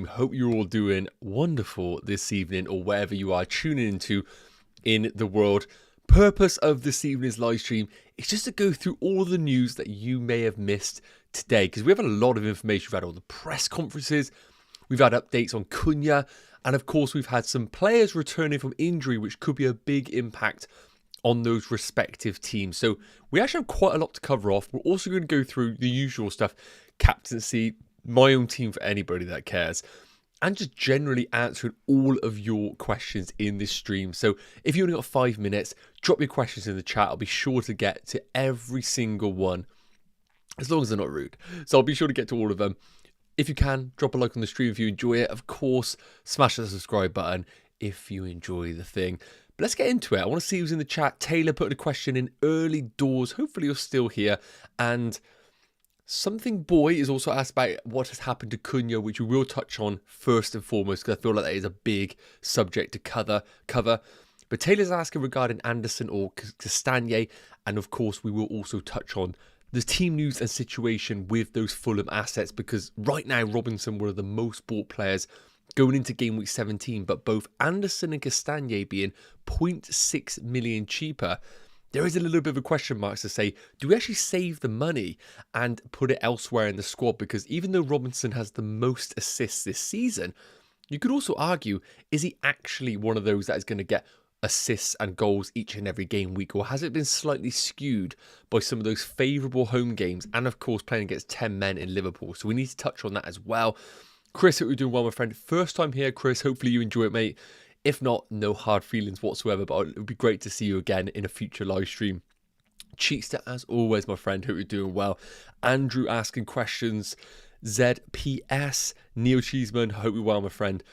Hope you're all doing wonderful this evening or wherever you are tuning into in the world. Purpose of this evening's live stream is just to go through all the news that you may have missed today, because we have a lot of information. We've had all the press conferences, we've had updates on Cunha, and of course we've had some players returning from injury, which could be a big impact on those respective teams. So we actually have quite a lot to cover off. We're also going to go through the usual stuff, captaincy, my own team for anybody that cares, and just generally answering all of your questions in this stream. So if you only got 5 minutes, drop your questions in the chat. I'll be sure to get to every single one, as long as they're not rude. So I'll be sure to get to all of them. If you can, drop a like on the stream if you enjoy it. Of course, smash the subscribe button if you enjoy the thing. But let's get into it. I want to see who's in the chat. Taylor put a question in early doors. Hopefully you're still here. And Something Boy is also asked about what has happened to Cunha, which we will touch on first and foremost, because I feel like that is a big subject to cover. But Taylor's asking regarding Anderson or Castagna, and of course we will also touch on the team news and situation with those Fulham assets, because right now Robinson, one of the most bought players going into game week 17, but both Anderson and Castagna being 0.6 million cheaper, there is a little bit of a question mark to say, do we actually save the money and put it elsewhere in the squad? Because even though Robinson has the most assists this season, you could also argue, is he actually one of those that is going to get assists and goals each and every game week? Or has it been slightly skewed by some of those favourable home games and, of course, playing against 10 men in Liverpool? So we need to touch on that as well. Chris, hope you're doing well, my friend. First time here, Chris. Hopefully you enjoy it, mate. If not, no hard feelings whatsoever, but it would be great to see you again in a future live stream. Cheatster, as always, my friend. Hope you're doing well. Andrew asking questions. ZPS. Neil Cheeseman. Hope you're well, my friend.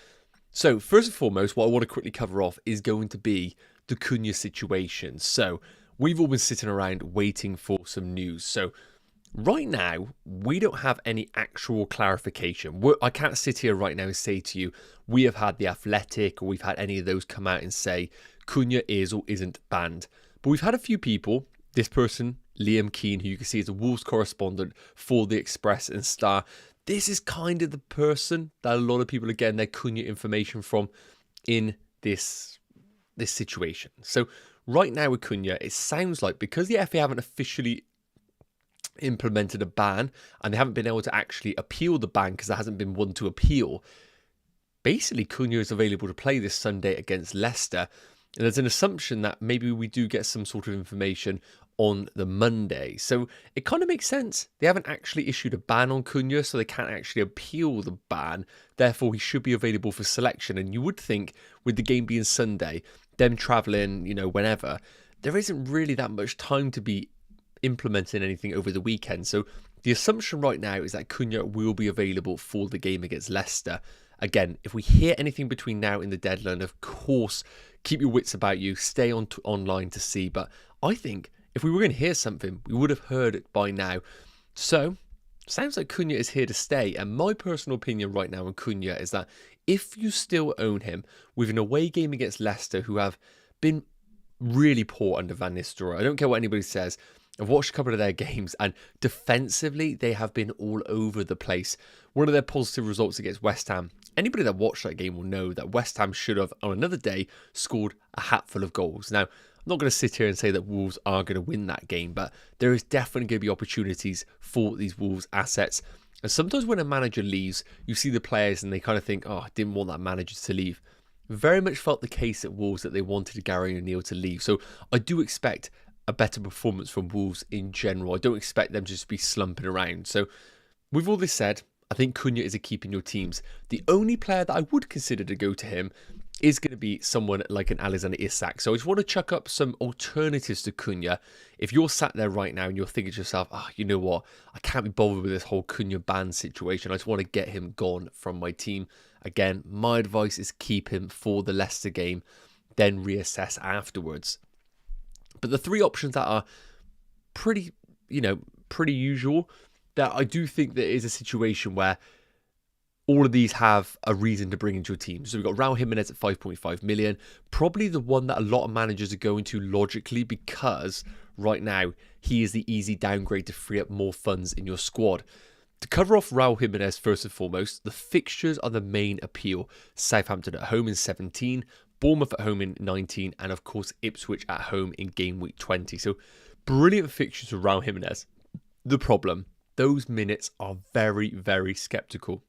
So, first and foremost, what I want to quickly cover off is going to be the Cunha situation. So, we've all been sitting around waiting for some news. So, right now, we don't have any actual clarification. I can't sit here right now and say to you, we have had The Athletic or we've had any of those come out and say Cunha is or isn't banned. But we've had a few people, this person, Liam Keane, who you can see is a Wolves correspondent for the Express and Star. This is kind of the person that a lot of people are getting their Cunha information from in this situation. So right now with Cunha, it sounds like because the FA haven't officially implemented a ban and they haven't been able to actually appeal the ban because there hasn't been one to appeal, basically Cunha is available to play this Sunday against Leicester, and there's an assumption that maybe we do get some sort of information on the Monday. So it kind of makes sense. They haven't actually issued a ban on Cunha, so they can't actually appeal the ban. Therefore, he should be available for selection. And you would think with the game being Sunday, them travelling, whenever, there isn't really that much time to be implementing anything over the weekend. So the assumption right now is that Cunha will be available for the game against Leicester. Again, if we hear anything between now and the deadline, of course, keep your wits about you, stay online to see. But I think if we were going to hear something, we would have heard it by now. So, sounds like Cunha is here to stay. And my personal opinion right now on Cunha is that if you still own him with an away game against Leicester, who have been really poor under Van Nistelrooy, I don't care what anybody says, I've watched a couple of their games, and defensively, they have been all over the place. One of their positive results against West Ham, anybody that watched that game will know that West Ham should have, on another day, scored a hatful of goals. Now, I'm not going to sit here and say that Wolves are going to win that game, but there is definitely going to be opportunities for these Wolves assets. And sometimes when a manager leaves, you see the players and they kind of think, oh, I didn't want that manager to leave. Very much felt the case at Wolves that they wanted Gary O'Neill to leave. So I do expect a better performance from Wolves in general. I don't expect them to just be slumping around. So with all this said, I think Cunha is a keep in your teams. The only player that I would consider to go to him is going to be someone like an Alexander Isak. So I just want to chuck up some alternatives to Cunha. If you're sat there right now and you're thinking to yourself, you know what, I can't be bothered with this whole Cunha ban situation. I just want to get him gone from my team. Again, my advice is keep him for the Leicester game, then reassess afterwards. But the three options that are pretty usual, that I do think there is a situation where all of these have a reason to bring into your team. So we've got Raul Jimenez at 5.5 million. Probably the one that a lot of managers are going to logically, because right now he is the easy downgrade to free up more funds in your squad. To cover off Raul Jimenez first and foremost, the fixtures are the main appeal. Southampton at home in 17, Bournemouth at home in 19, and of course Ipswich at home in game week 20. So brilliant fixtures for Raul Jimenez. The problem, those minutes are very, very sceptical.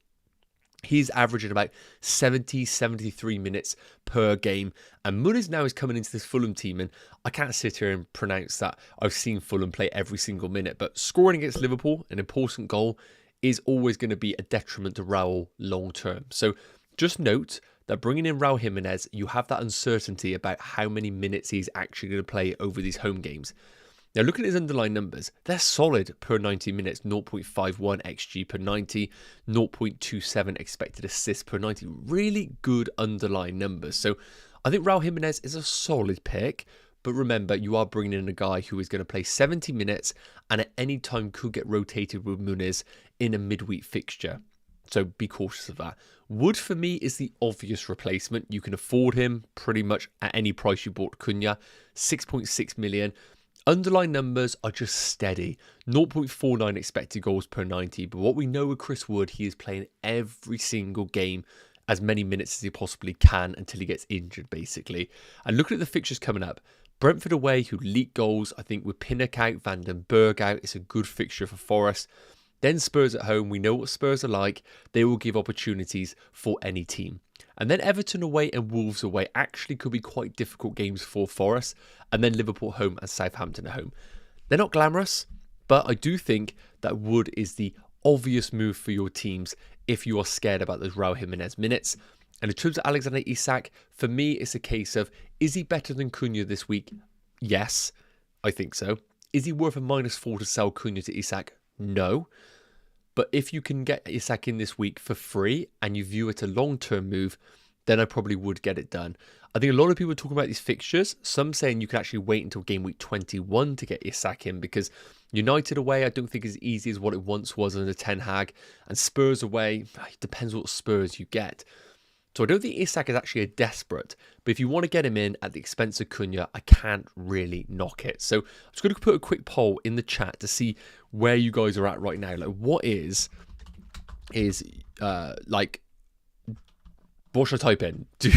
He's averaging about 70, 73 minutes per game. And Muniz now is coming into this Fulham team. And I can't sit here and pronounce that I've seen Fulham play every single minute. But scoring against Liverpool, an important goal, is always going to be a detriment to Raul long term. So just note that bringing in Raul Jimenez, you have that uncertainty about how many minutes he's actually going to play over these home games. Now, looking at his underlying numbers, they're solid per 90 minutes, 0.51 XG per 90, 0.27 expected assists per 90. Really good underlying numbers. So I think Raul Jimenez is a solid pick. But remember, you are bringing in a guy who is going to play 70 minutes and at any time could get rotated with Muniz in a midweek fixture. So be cautious of that. Wood, for me, is the obvious replacement. You can afford him pretty much at any price you bought Cunha. 6.6 million. Underlying numbers are just steady. 0.49 expected goals per 90. But what we know with Chris Wood, he is playing every single game as many minutes as he possibly can until he gets injured, basically. And looking at the fixtures coming up, Brentford away, who leak goals. I think with Pinnock out, Van den Berg out, it's a good fixture for Forest. Then Spurs at home. We know what Spurs are like. They will give opportunities for any team. And then Everton away and Wolves away actually could be quite difficult games for Forest. And then Liverpool home and Southampton at home. They're not glamorous, but I do think that Wood is the obvious move for your teams if you are scared about those Raul Jimenez minutes. And in terms of Alexander Isak, for me, it's a case of, is he better than Cunha this week? Yes, I think so. Is he worth a -4 to sell Cunha to Isak? No. But if you can get Isak in this week for free and you view it a long-term move, then I probably would get it done. I think a lot of people are talking about these fixtures. Some saying you can actually wait until game week 21 to get Isak in, because United away, I don't think is as easy as what it once was under Ten Hag. And Spurs away, it depends what Spurs you get. So I don't think Isak is actually a desperate, but if you want to get him in at the expense of Cunha, I can't really knock it. So I'm just going to put a quick poll in the chat to see where you guys are at right now. Like, what what should I type in? Do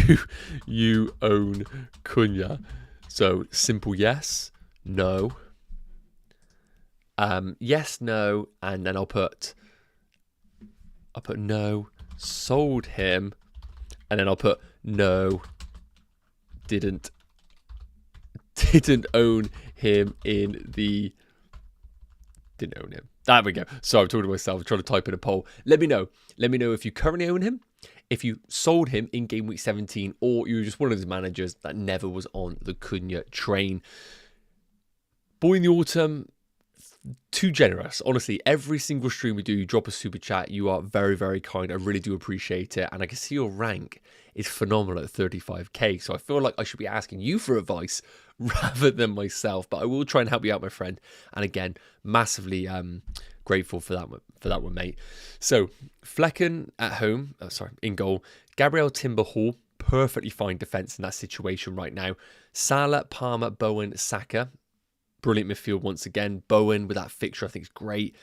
you own Cunha? So simple yes, no. Yes, no, and then I'll put no, sold him. And then I'll put no, didn't own him didn't own him. There we go. So I'm talking to myself, I'm trying to type in a poll. Let me know if you currently own him, if you sold him in game week 17, or you're just one of those managers that never was on the Cunha train. Boy in the autumn, too generous. Honestly, every single stream we do, you drop a super chat. You are very, very kind. I really do appreciate it. And I can see your rank is phenomenal at 35k. So I feel like I should be asking you for advice rather than myself. But I will try and help you out, my friend. And again, massively grateful for that one, mate. So Flecken at home, in goal. Gabriel Timber-Hall, perfectly fine defence in that situation right now. Salah, Palmer, Bowen, Saka. Brilliant midfield once again. Bowen with that fixture, I think is great.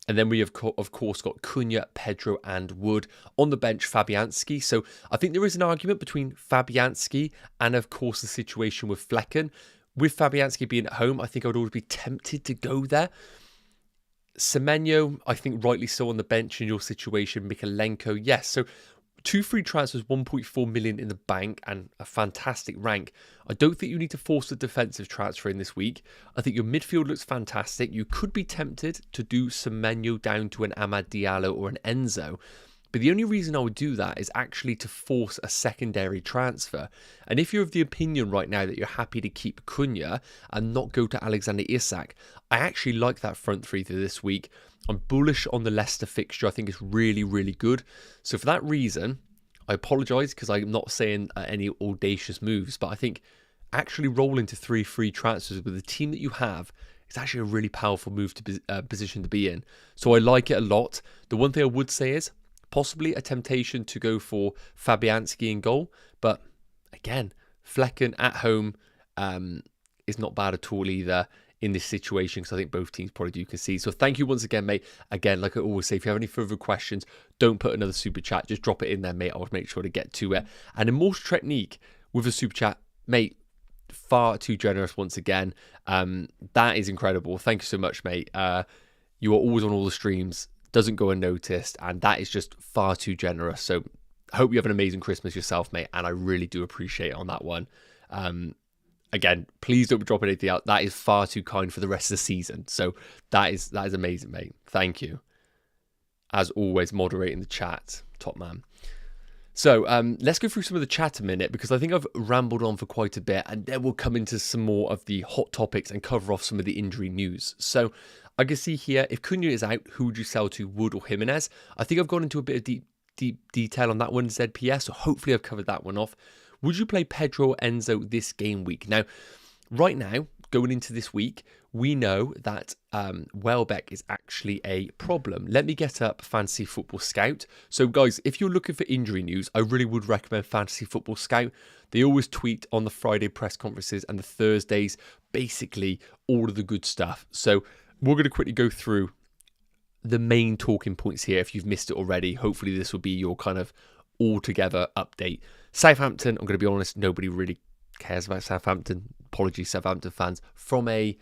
And then we have, of course, got Cunha, Pedro and Wood. On the bench, Fabianski. So I think there is an argument between Fabianski and, of course, the situation with Flecken. With Fabianski being at home, I think I would always be tempted to go there. Semenyo, I think rightly so on the bench in your situation. Mikalenko, yes. So 2 free transfers, 1.4 million in the bank, and a fantastic rank. I don't think you need to force a defensive transfer in this week. I think your midfield looks fantastic. You could be tempted to do Semenyo down to an Amad Diallo or an Enzo. But the only reason I would do that is actually to force a secondary transfer. And if you're of the opinion right now that you're happy to keep Cunha and not go to Alexander Isak, I actually like that front three for this week. I'm bullish on the Leicester fixture. I think it's really, really good. So for that reason, I apologise because I'm not saying any audacious moves, but I think actually rolling to 3 free transfers with the team that you have is actually a really powerful move to position to be in. So I like it a lot. The one thing I would say is possibly a temptation to go for Fabianski in goal, but again, Flecken at home is not bad at all either. in this situation, because I think both teams probably do concede. So thank you once again, mate. Again, like I always say, if you have any further questions, don't put another super chat. Just drop it in there, mate. I'll make sure to get to it. And Immortal Technique with a super chat, mate, far too generous once again. That is incredible. Thank you so much, mate. You are always on all the streams, doesn't go unnoticed, and that is just far too generous. So I hope you have an amazing Christmas yourself, mate, and I really do appreciate it on that one. Again, please don't be dropping anything out. That is far too kind for the rest of the season. So that is amazing, mate. Thank you. As always, moderating the chat. Top man. So let's go through some of the chat a minute, because I think I've rambled on for quite a bit, and then we'll come into some more of the hot topics and cover off some of the injury news. So I can see here, if Cunha is out, who would you sell to, Wood or Jimenez? I think I've gone into a bit of deep detail on that one, ZPS, so hopefully I've covered that one off. Would you play Pedro or Enzo this game week? Now, right now, going into this week, we know that Welbeck is actually a problem. Let me get up Fantasy Football Scout. So, guys, if you're looking for injury news, I really would recommend Fantasy Football Scout. They always tweet on the Friday press conferences and the Thursdays, basically all of the good stuff. So, we're going to quickly go through the main talking points here. If you've missed it already, hopefully this will be your kind of all-together update. Southampton, I'm going to be honest, nobody really cares about Southampton. Apologies, Southampton fans. From a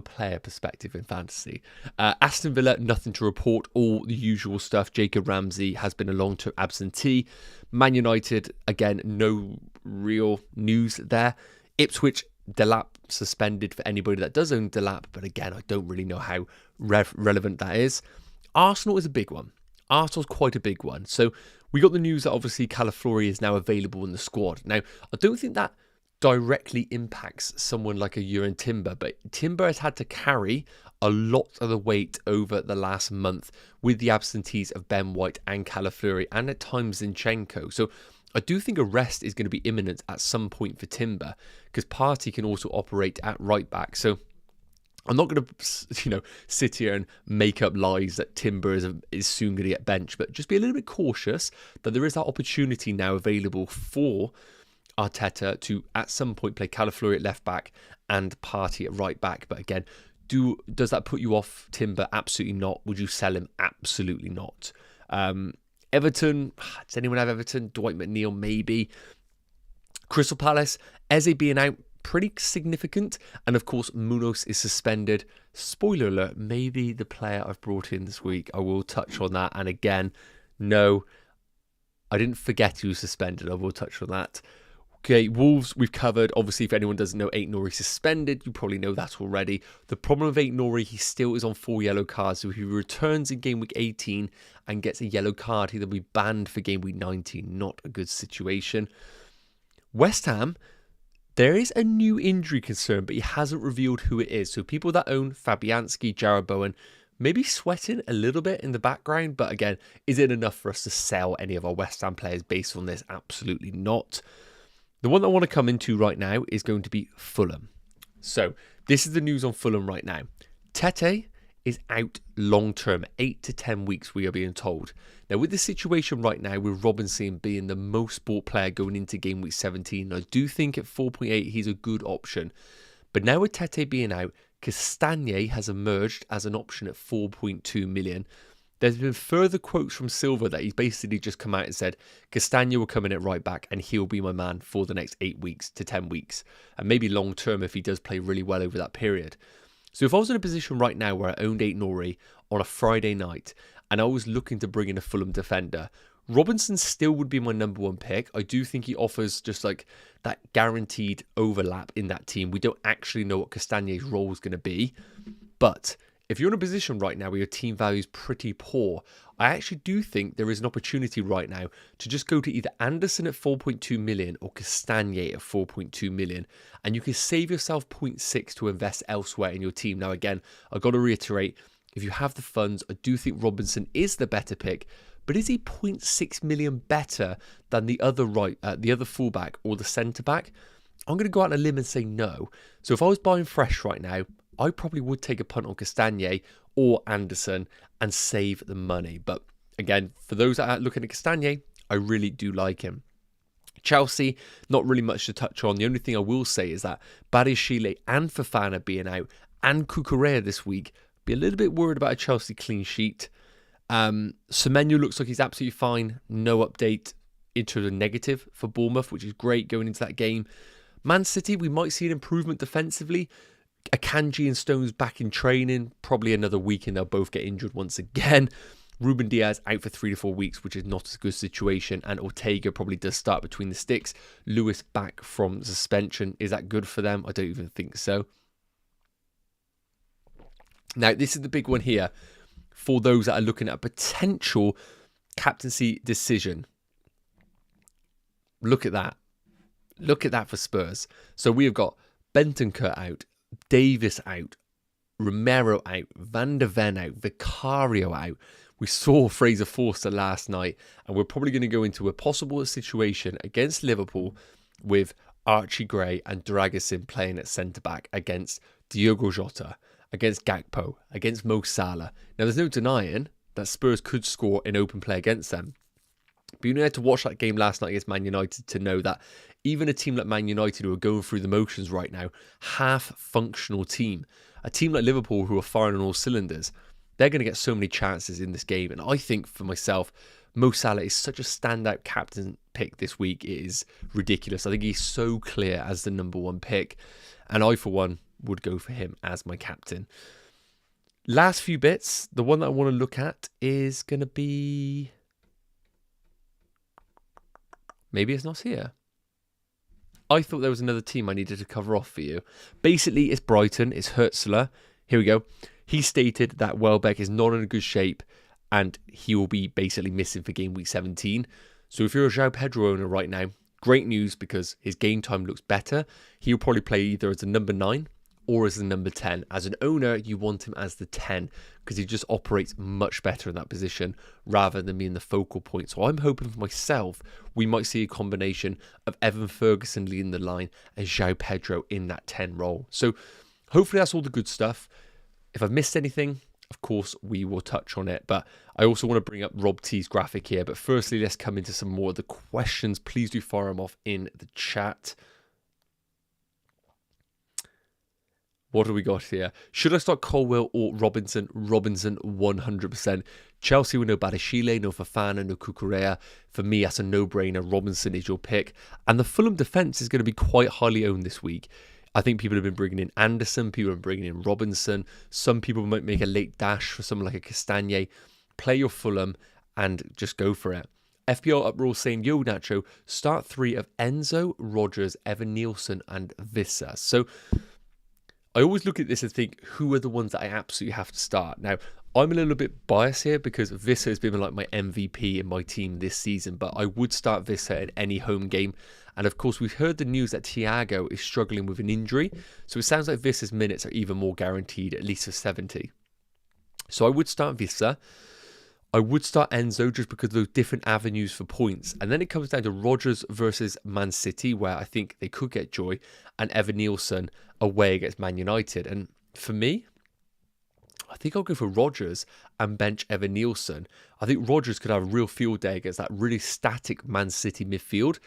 player perspective in fantasy. Aston Villa, nothing to report. All the usual stuff. Jacob Ramsey has been a long-term absentee. Man United, again, no real news there. Ipswich, Delap suspended for anybody that does own Delap. But again, I don't really know how relevant that is. Arsenal is a big one. Arsenal's quite a big one. So we got the news that obviously Calaflori is now available in the squad. Now, I don't think that directly impacts someone like a Jurgen Timber, but Timber has had to carry a lot of the weight over the last month with the absentees of Ben White and Calaflori, and at times Zinchenko. So I do think a rest is going to be imminent at some point for Timber, because Partey can also operate at right back. So I'm not going to, sit here and make up lies that Timber is soon going to get benched, but just be a little bit cautious that there is that opportunity now available for Arteta to at some point play Calaflori at left back and Partey at right back. But again, does that put you off Timber? Absolutely not. Would you sell him? Absolutely not. Everton, does anyone have Everton? Dwight McNeil, maybe. Crystal Palace, Eze being out, pretty significant. And of course, Munoz is suspended. Spoiler alert, maybe the player I've brought in this week. I will touch on that. And again, no, I didn't forget he was suspended. I will touch on that. Okay, Wolves, we've covered. Obviously, if anyone doesn't know, Aït-Nouri suspended. You probably know that already. The problem with Aït-Nouri, he still is on 4 yellow cards. So if he returns in game week 18 and gets a yellow card, he'll be banned for game week 19. Not a good situation. West Ham, there is a new injury concern, but he hasn't revealed who it is. So people that own Fabianski, Jarrod Bowen, maybe sweating a little bit in the background. But again, is it enough for us to sell any of our West Ham players based on this? Absolutely not. The one that I want to come into right now is going to be Fulham. So this is the news on Fulham right now. Tete is out long term, 8 to 10 weeks, we are being told. Now, with the situation right now, with Robinson being the most bought player going into game week 17, I do think at 4.8 he's a good option. But now with Tete being out, Castagne has emerged as an option at 4.2 million. There's been further quotes from Silva that he's basically just come out and said, Castagne will come in at right back and he'll be my man for the next 8 weeks to 10 weeks. And maybe long term if he does play really well over that period. So if I was in a position right now where I owned Aït-Nouri on a Friday night and I was looking to bring in a Fulham defender, Robinson still would be my number one pick. I do think he offers just like that guaranteed overlap in that team. We don't actually know what Castagne's role is going to be. But if you're in a position right now where your team value is pretty poor, I actually do think there is an opportunity right now to just go to either Anderson at 4.2 million or Castagne at 4.2 million. And you can save yourself 0.6 to invest elsewhere in your team. Now, again, I've got to reiterate, if you have the funds, I do think Robinson is the better pick. But is he 0.6 million better than the other fullback or the centre back? I'm going to go out on a limb and say no. So if I was buying fresh right now, I probably would take a punt on Castagne or Anderson and save the money. But again, for those that are looking at Castagne, I really do like him. Chelsea, not really much to touch on. The only thing I will say is that Badiashile and Fofana being out and Cucurella this week, be a little bit worried about a Chelsea clean sheet. Semenyo looks like he's absolutely fine. No update into the negative for Bournemouth, which is great going into that game. Man City, we might see an improvement defensively. Akanji and Stones back in training. Probably another week and they'll both get injured once again. Ruben Diaz out for 3 to 4 weeks, which is not a good situation. And Ortega probably does start between the sticks. Lewis back from suspension. Is that good for them? I don't even think so. Now, this is the big one here for those that are looking at a potential captaincy decision. Look at that. Look at that for Spurs. So we have got Bentancur out, Davis out, Romero out, Van de Ven out, Vicario out. We saw Fraser Forster last night, and we're probably going to go into a possible situation against Liverpool with Archie Gray and Dragusin playing at centre-back against Diogo Jota, against Gakpo, against Mo Salah. Now, there's no denying that Spurs could score in open play against them. But you had to watch that game last night against Man United to know that even a team like Man United, who are going through the motions right now, half-functional team, a team like Liverpool who are firing on all cylinders, they're going to get so many chances in this game. And I think for myself, Mo Salah is such a standout captain pick this week. It is ridiculous. I think he's so clear as the number one pick. And I, for one, would go for him as my captain. Last few bits, the one that I want to look at is going to be... Maybe it's not here. I thought there was another team I needed to cover off for you. Basically, it's Brighton. It's Hertzler. Here we go. He stated that Welbeck is not in a good shape and he will be basically missing for game week 17. So if you're a João Pedro owner right now, great news because his game time looks better. He'll probably play either as a number 9 or as the number 10. As an owner, you want him as the 10 because he just operates much better in that position rather than being the focal point. So I'm hoping for myself, we might see a combination of Evan Ferguson leading the line and João Pedro in that 10 role. So hopefully that's all the good stuff. If I've missed anything, of course, we will touch on it. But I also want to bring up Rob T's graphic here. But firstly, let's come into some more of the questions. Please do fire them off in the chat. What do we got here? Should I start Colwill or Robinson? Robinson, 100%. Chelsea with no Badiashile, no Fofana, no Cucurella. For me, that's a no-brainer. Robinson is your pick. And the Fulham defence is going to be quite highly owned this week. I think people have been bringing in Anderson. People have been bringing in Robinson. Some people might make a late dash for someone like a Castagne. Play your Fulham and just go for it. FPL Uproar saying, yo, Nacho, start 3 of Enzo, Rodgers, Evan Nielsen, and Vissa. So I always look at this and think, who are the ones that I absolutely have to start? Now, I'm a little bit biased here because Vissa has been like my MVP in my team this season, but I would start Vissa in any home game. And of course, we've heard the news that Thiago is struggling with an injury. So it sounds like Vissa's minutes are even more guaranteed, at least for 70. So I would start Vissa. I would start Enzo just because of those different avenues for points. And then it comes down to Rodgers versus Man City, where I think they could get joy, and Evan Nielsen away against Man United. And for me, I think I'll go for Rodgers and bench Evan Nielsen. I think Rodgers could have a real field day against that really static Man City midfield.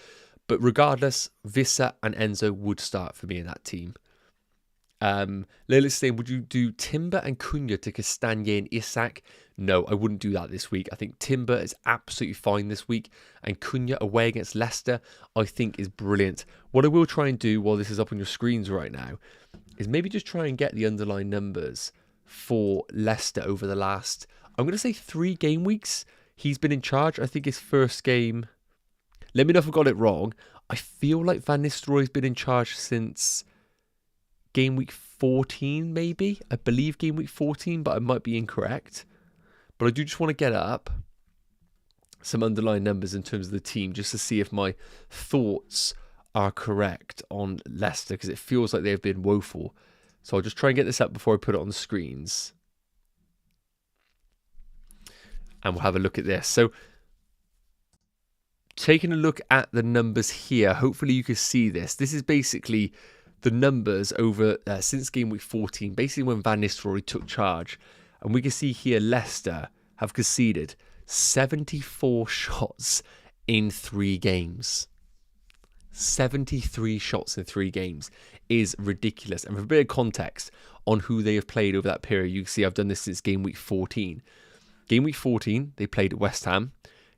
But regardless, Vissa and Enzo would start for me in that team. Lilith's saying, would you do Timber and Cunha to Castagne and Isak? No, I wouldn't do that this week. I think Timber is absolutely fine this week. And Cunha away against Leicester, I think is brilliant. What I will try and do while this is up on your screens right now is maybe just try and get the underlying numbers for Leicester over the last, I'm going to say 3 game weeks. He's been in charge. I think his first game, let me know if I got it wrong. I feel like Van Nistelrooy's been in charge since game week 14, maybe. I believe game week 14, but I might be incorrect. But I do just want to get up some underlying numbers in terms of the team just to see if my thoughts are correct on Leicester, because it feels like they've been woeful. So I'll just try and get this up before I put it on the screens. And we'll have a look at this. So taking a look at the numbers here, hopefully you can see this. This is basically the numbers over since game week 14, basically when Van Nistelrooy took charge. And we can see here Leicester have conceded 74 shots in 3 games. 73 shots in 3 games is ridiculous. And for a bit of context on who they have played over that period, you can see I've done this since game week 14. Game week 14, they played West Ham.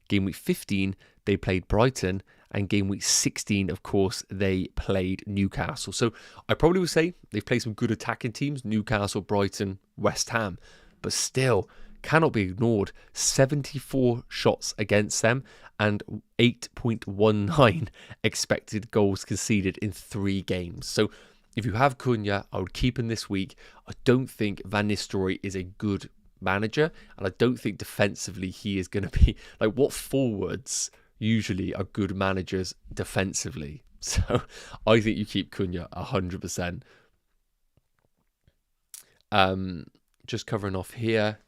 Game week 15, they played Brighton. And game week 16, of course, they played Newcastle. So I probably would say they've played some good attacking teams, Newcastle, Brighton, West Ham. But still, cannot be ignored. 74 shots against them and 8.19 expected goals conceded in 3 games. So if you have Cunha, I would keep him this week. I don't think Van Nistelrooy is a good manager, and I don't think defensively he is going to be like, what forwards usually are good managers defensively? So I think you keep Cunha 100%. Just covering off here.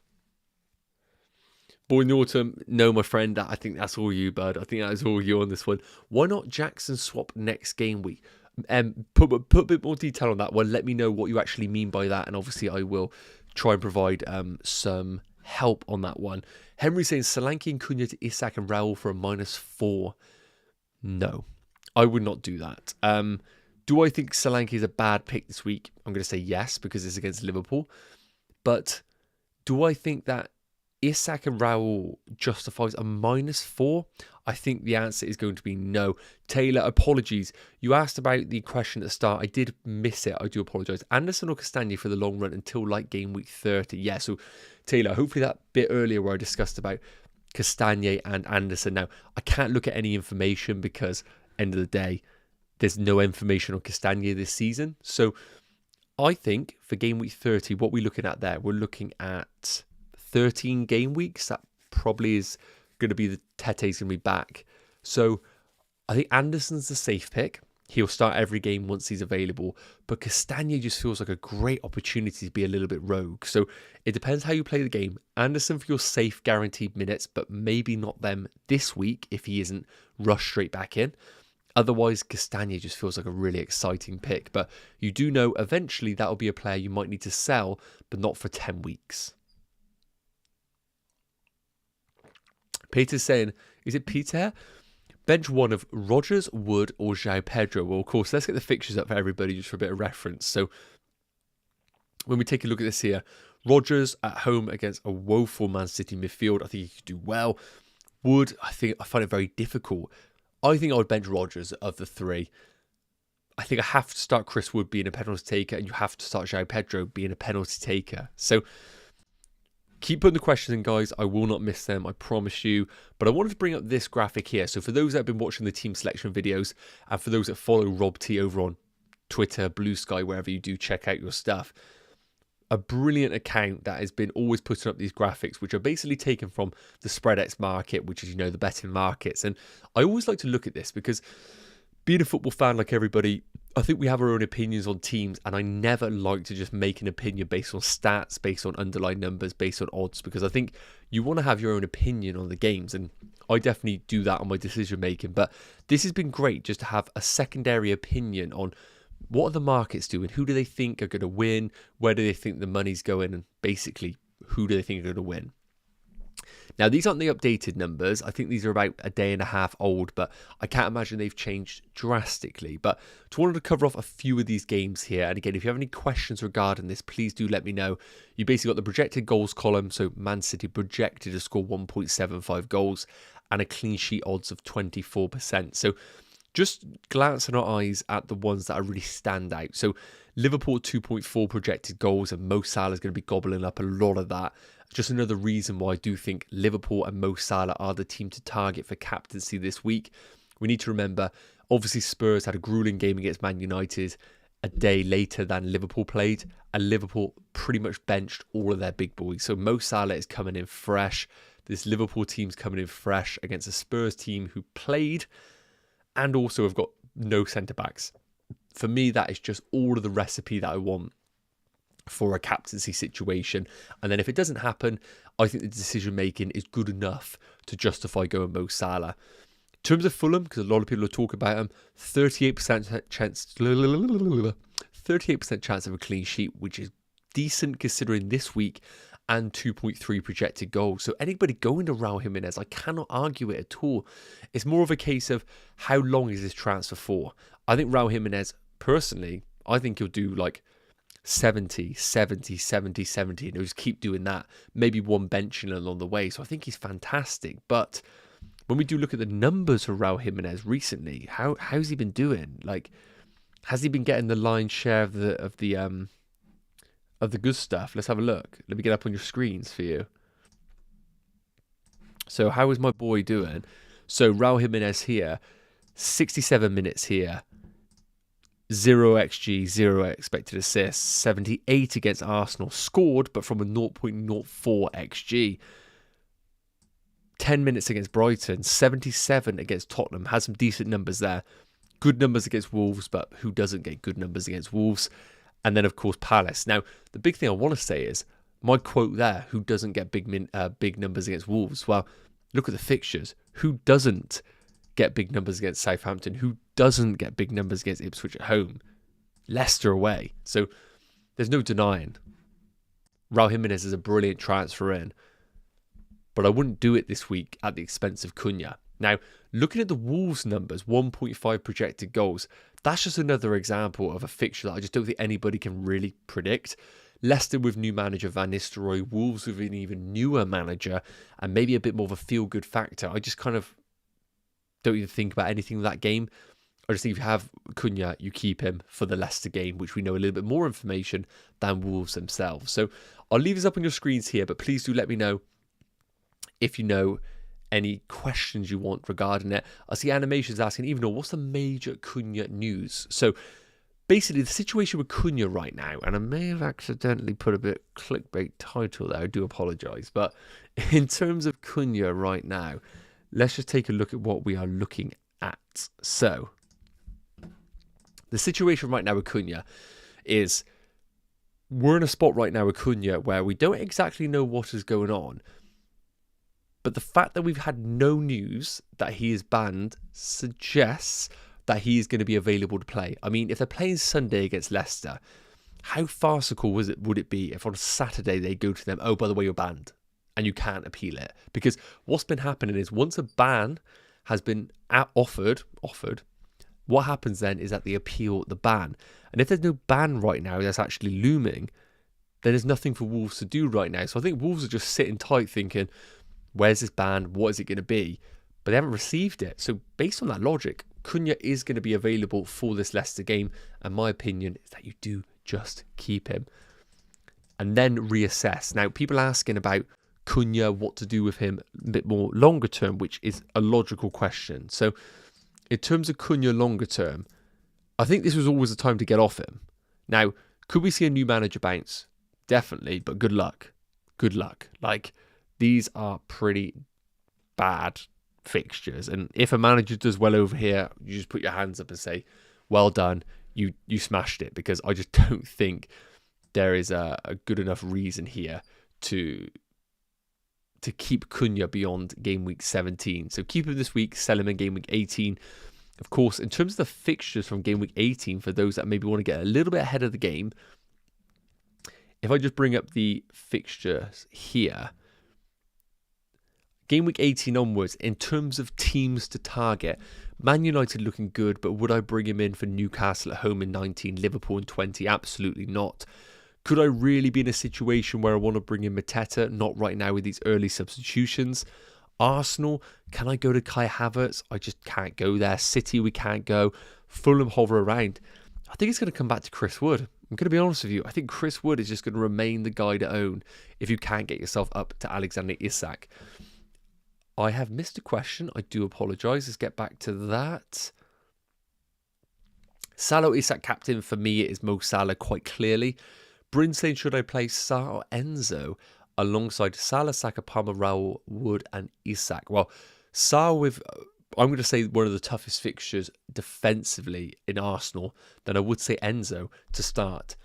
Boy in the autumn, no, my friend, I think that's all you, bud. I think that is all you on this one. Why not Jackson swap next game week? Put a bit more detail on that one. Let me know what you actually mean by that, and obviously I will try and provide some help on that one. Henry saying Solanke and Cunha to Isak and Raul for a -4. No, I would not do that. Do I think Solanke is a bad pick this week? I'm going to say yes, because it's against Liverpool. But do I think that Isak and Raul justifies a -4? I think the answer is going to be no. Taylor, apologies. You asked about the question at the start. I did miss it. I do apologise. Anderson or Castagna for the long run until like game week 30. Yeah, so Taylor, hopefully that bit earlier where I discussed about Castagna and Anderson. Now, I can't look at any information because, end of the day, there's no information on Castagna this season. So I think for game week 30, what we're looking at there, we're looking at 13 game weeks. That probably is going to be the Tete's going to be back. So I think Anderson's the safe pick. He'll start every game once he's available. But Castagna just feels like a great opportunity to be a little bit rogue. So it depends how you play the game. Anderson for your safe guaranteed minutes, but maybe not them this week if he isn't rushed straight back in. Otherwise, Castagna just feels like a really exciting pick. But you do know eventually that will be a player you might need to sell, but not for 10 weeks. Peter's saying, is it Peter? Bench one of Rodgers, Wood, or João Pedro. Well, of course, let's get the fixtures up for everybody just for a bit of reference. So when we take a look at this here, Rodgers at home against a woeful Man City midfield. I think he could do well. Wood, I find it very difficult. I think I would bench Rodgers of the 3. I think I have to start Chris Wood being a penalty taker, and you have to start João Pedro being a penalty taker. So keep putting the questions in, guys. I will not miss them, I promise you. But I wanted to bring up this graphic here. So for those that have been watching the team selection videos, and for those that follow Rob T over on Twitter, Blue Sky, wherever you do check out your stuff, a brilliant account that has been always putting up these graphics, which are basically taken from the Spreadex market, which is, the betting markets. And I always like to look at this because being a football fan like everybody, I think we have our own opinions on teams, and I never like to just make an opinion based on stats, based on underlying numbers, based on odds, because I think you want to have your own opinion on the games, and I definitely do that on my decision making. But this has been great just to have a secondary opinion on what are the markets doing, who do they think are going to win, where do they think the money's going, and basically who do they think are going to win. Now, these aren't the updated numbers. I think these are about a day and a half old, but I can't imagine they've changed drastically. But I wanted to cover off a few of these games here. And again, if you have any questions regarding this, please do let me know. You basically got the projected goals column. So Man City projected to score 1.75 goals and a clean sheet odds of 24%. So just glancing our eyes at the ones that are really stand out. So Liverpool 2.4 projected goals, and Mo Salah is going to be gobbling up a lot of that. Just another reason why I do think Liverpool and Mo Salah are the team to target for captaincy this week. We need to remember, obviously Spurs had a grueling game against Man United a day later than Liverpool played, and Liverpool pretty much benched all of their big boys. So Mo Salah is coming in fresh. This Liverpool team's coming in fresh against a Spurs team who played and also have got no centre-backs. For me, that is just all of the recipe that I want for a captaincy situation. And then if it doesn't happen, I think the decision making is good enough to justify going Mo Salah. In terms of Fulham, because a lot of people are talking about him, 38% chance of a clean sheet, which is decent considering this week and 2.3 projected goals. So anybody going to Raul Jimenez, I cannot argue it at all. It's more of a case of how long is this transfer for? I think Raul Jimenez, personally, I think he'll do like 70, 70, 70, 70, and he'll just keep doing that. Maybe one benching along the way. So I think he's fantastic. But when we do look at the numbers for Raul Jimenez recently, how's he been doing? Like, has he been getting the lion's share of the good stuff? Let's have a look. Let me get up on your screens for you. So how is my boy doing? So Raul Jimenez here, 67 minutes here, 0 XG, 0 expected assists, 78 against Arsenal, scored but from a 0.04 XG. 10 minutes against Brighton, 77 against Tottenham, has some decent numbers there. Good numbers against Wolves, but who doesn't get good numbers against Wolves? And then, of course, Palace. Now, the big thing I want to say is, my quote there, who doesn't get big numbers against Wolves? Well, look at the fixtures. Who doesn't get big numbers against Southampton? Who doesn't get big numbers against Ipswich at home? Leicester away. So, there's no denying. Raul Jimenez is a brilliant transfer in. But I wouldn't do it this week at the expense of Cunha. Now, looking at the Wolves numbers, 1.5 projected goals, that's just another example of a fixture that I just don't think anybody can really predict. Leicester with new manager Van Nistelrooy, Wolves with an even newer manager, and maybe a bit more of a feel-good factor. I just kind of don't even think about anything in that game. I just think if you have Cunha, you keep him for the Leicester game, which we know a little bit more information than Wolves themselves. So I'll leave this up on your screens here, but please do let me know if you know any questions you want regarding it. I see animations asking, even though, what's the major Cunha news? So basically the situation with Cunha right now, and I may have accidentally put a bit clickbait title there, I do apologise, but in terms of Cunha right now, let's just take a look at what we are looking at. So the situation right now with Cunha is, we're in a spot right now with Cunha where we don't exactly know what is going on. But the fact that we've had no news that he is banned suggests that he is going to be available to play. I mean, if they're playing Sunday against Leicester, how farcical would it be if on Saturday they go to them, oh, by the way, you're banned and you can't appeal it? Because what's been happening is, once a ban has been offered, what happens then is that they appeal the ban. And if there's no ban right now that's actually looming, then there's nothing for Wolves to do right now. So I think Wolves are just sitting tight thinking, where's this ban? What is it going to be? But they haven't received it. So based on that logic, Cunha is going to be available for this Leicester game. And my opinion is that you do just keep him and then reassess. Now, people are asking about Cunha, what to do with him a bit more longer term, which is a logical question. So in terms of Cunha longer term, I think this was always the time to get off him. Now, could we see a new manager bounce? Definitely, but good luck. Good luck. Like, these are pretty bad fixtures. And if a manager does well over here, you just put your hands up and say, well done, you smashed it. Because I just don't think there is a good enough reason here to keep Cunha beyond game week 17. So keep him this week, sell him in game week 18. Of course, in terms of the fixtures from game week 18, for those that maybe want to get a little bit ahead of the game, if I just bring up the fixtures here, game week 18 onwards, in terms of teams to target, Man United looking good, but would I bring him in for Newcastle at home in 19, Liverpool in 20? Absolutely not. Could I really be in a situation where I want to bring in Mateta? Not right now with these early substitutions. Arsenal, can I go to Kai Havertz? I just can't go there. City, we can't go. Fulham hover around. I think it's going to come back to Chris Wood. I'm going to be honest with you. I think Chris Wood is just going to remain the guy to own if you can't get yourself up to Alexander Isak. I have missed a question. I do apologise. Let's get back to that. Salah Isak captain for me is Mo Salah quite clearly. Bryn saying, should I play Salah or Enzo alongside Salah, Saka, Palmer, Raul, Wood and Isak? Well, Salah with, I'm going to say, one of the toughest fixtures defensively in Arsenal. Then I would say Enzo to start.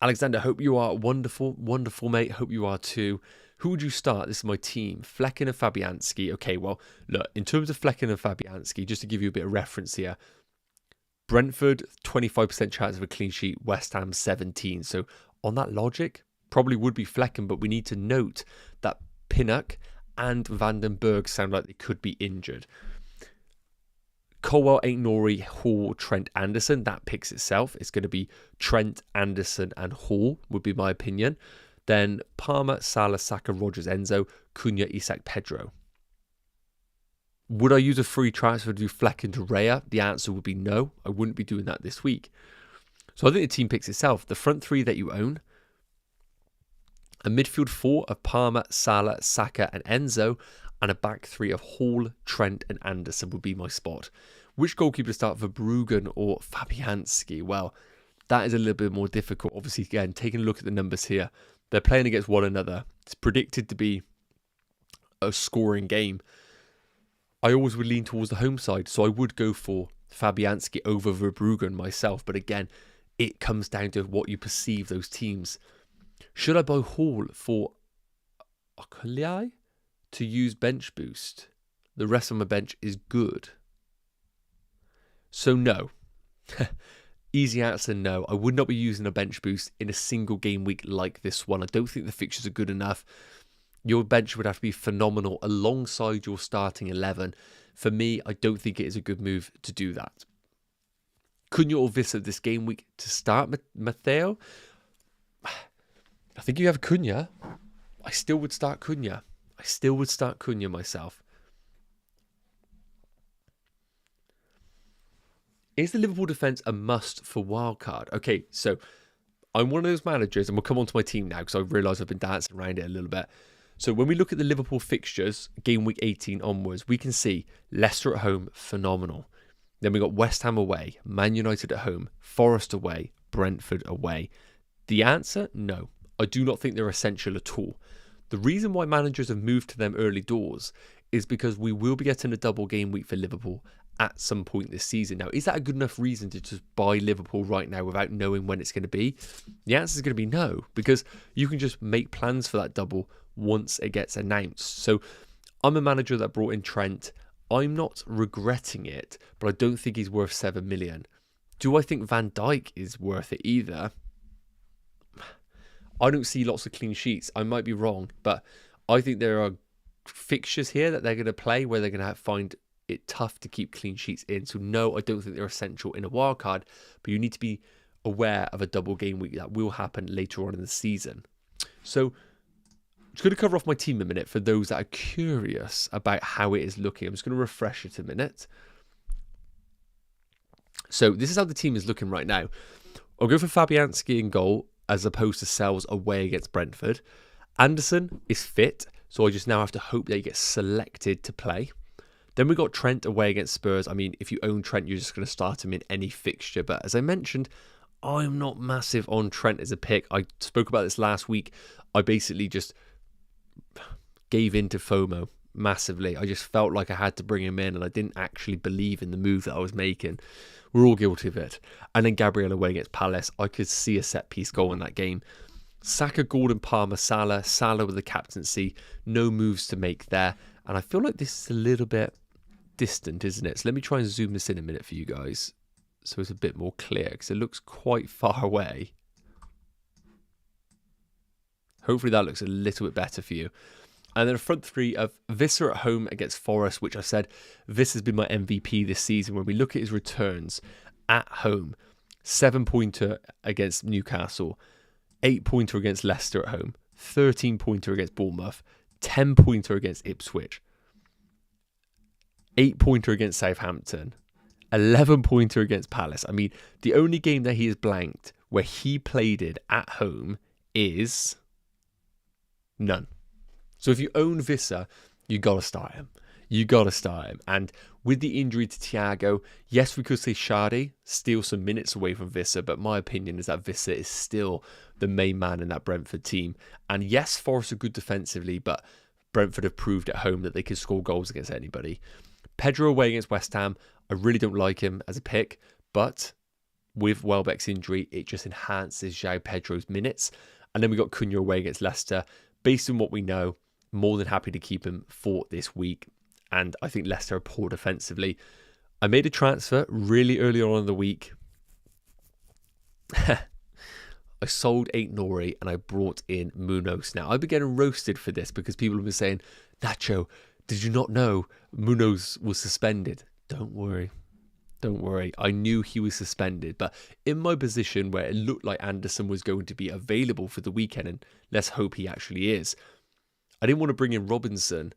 Alexander, hope you are wonderful. Wonderful, mate. Hope you are too. Who would you start? This is my team. Flecken and Fabianski. Okay, well, look, in terms of Flecken and Fabianski, just to give you a bit of reference here, Brentford, 25% chance of a clean sheet. West Ham, 17. So on that logic, probably would be Flecken, but we need to note that Pinnock and Vandenberg sound like they could be injured. Colwell, Aït-Nouri, Hall, Trent, Anderson. That picks itself. It's going to be Trent, Anderson and Hall, would be my opinion. Then Palmer, Salah, Saka, Rogers, Enzo, Cunha, Isak, Pedro. Would I use a free transfer to do Flecken to Raya? The answer would be no. I wouldn't be doing that this week. So I think the team picks itself. The front three that you own. A midfield four of Palmer, Salah, Saka and Enzo. And a back three of Hall, Trent and Anderson would be my spot. Which goalkeeper to start, Verbruggen or Fabianski? Well, that is a little bit more difficult. Obviously, again, taking a look at the numbers here, they're playing against one another. It's predicted to be a scoring game. I always would lean towards the home side, so I would go for Fabianski over Verbruggen myself. But again, it comes down to what you perceive those teams. Should I buy Hall for Okolie to use bench boost? The rest of my bench is good. So no. Easy answer, no. I would not be using a bench boost in a single game week like this one. I don't think the fixtures are good enough. Your bench would have to be phenomenal alongside your starting 11. For me, I don't think it is a good move to do that. Cunha or Vissa this game week to start Matteo? I think you have Cunha. I still would start Cunha. I still would start Cunha myself. Is the Liverpool defence a must for wildcard? Okay, so I'm one of those managers, and we'll come on to my team now because I realise I've been dancing around it a little bit. So when we look at the Liverpool fixtures, game week 18 onwards, we can see Leicester at home, phenomenal. Then we got West Ham away, Man United at home, Forest away, Brentford away. The answer? No. I do not think they're essential at all. The reason why managers have moved to them early doors is because we will be getting a double game week for Liverpool at some point this season. Now, is that a good enough reason to just buy Liverpool right now without knowing when it's going to be? The answer is going to be no, because you can just make plans for that double once it gets announced. So I'm a manager that brought in Trent. I'm not regretting it, but I don't think he's worth 7 million. Do I think Van Dijk is worth it either? I don't see lots of clean sheets. I might be wrong, but I think there are fixtures here that they're going to play where they're going to find it tough to keep clean sheets in. So no, I don't think they're essential in a wildcard, but you need to be aware of a double game week that will happen later on in the season. So I'm just going to cover off my team a minute for those that are curious about how it is looking. I'm just going to refresh it a minute. So this is how the team is looking right now. I'll go for Fabianski in goal as opposed to Sells away against Brentford. Anderson is fit, so I just now have to hope that he gets selected to play. Then we got Trent away against Spurs. I mean, if you own Trent, you're just going to start him in any fixture. But as I mentioned, I'm not massive on Trent as a pick. I spoke about this last week. I basically just gave in to FOMO massively. I just felt like I had to bring him in, and I didn't actually believe in the move that I was making. We're all guilty of it. And then Gabriel away against Palace. I could see a set-piece goal in that game. Saka, Gordon, Palmer, Salah with the captaincy. No moves to make there. And I feel like this is a little bit distant, isn't it? So let me try and zoom this in a minute for you guys so it's a bit more clear, because it looks quite far away. Hopefully that looks a little bit better for you. And then a front three of Visser at home against Forest, which I said Visser's been my MVP this season. When we look at his returns at home, 7-pointer against Newcastle, 8-pointer against Leicester at home, 13-pointer against Bournemouth, 10-pointer against Ipswich, 8-pointer against Southampton, 11-pointer against Palace. I mean, the only game that he has blanked where he played it at home is none. So if you own Visser, you got to start him. You got to start him. And with the injury to Thiago, yes, we could say Shardy steal some minutes away from Visser, but my opinion is that Visser is still the main man in that Brentford team. And yes, Forest are good defensively, but Brentford have proved at home that they can score goals against anybody. Pedro away against West Ham, I really don't like him as a pick, but with Welbeck's injury, it just enhances João Pedro's minutes. And then we got Cunha away against Leicester. Based on what we know, more than happy to keep him for this week. And I think Leicester are poor defensively. I made a transfer really early on in the week. I sold 8 Nori and I brought in Munoz. Now, I've been getting roasted for this because people have been saying, Nacho, did you not know Munoz was suspended? Don't worry. Don't worry. I knew he was suspended. But in my position where it looked like Anderson was going to be available for the weekend, and let's hope he actually is, I didn't want to bring in Robinson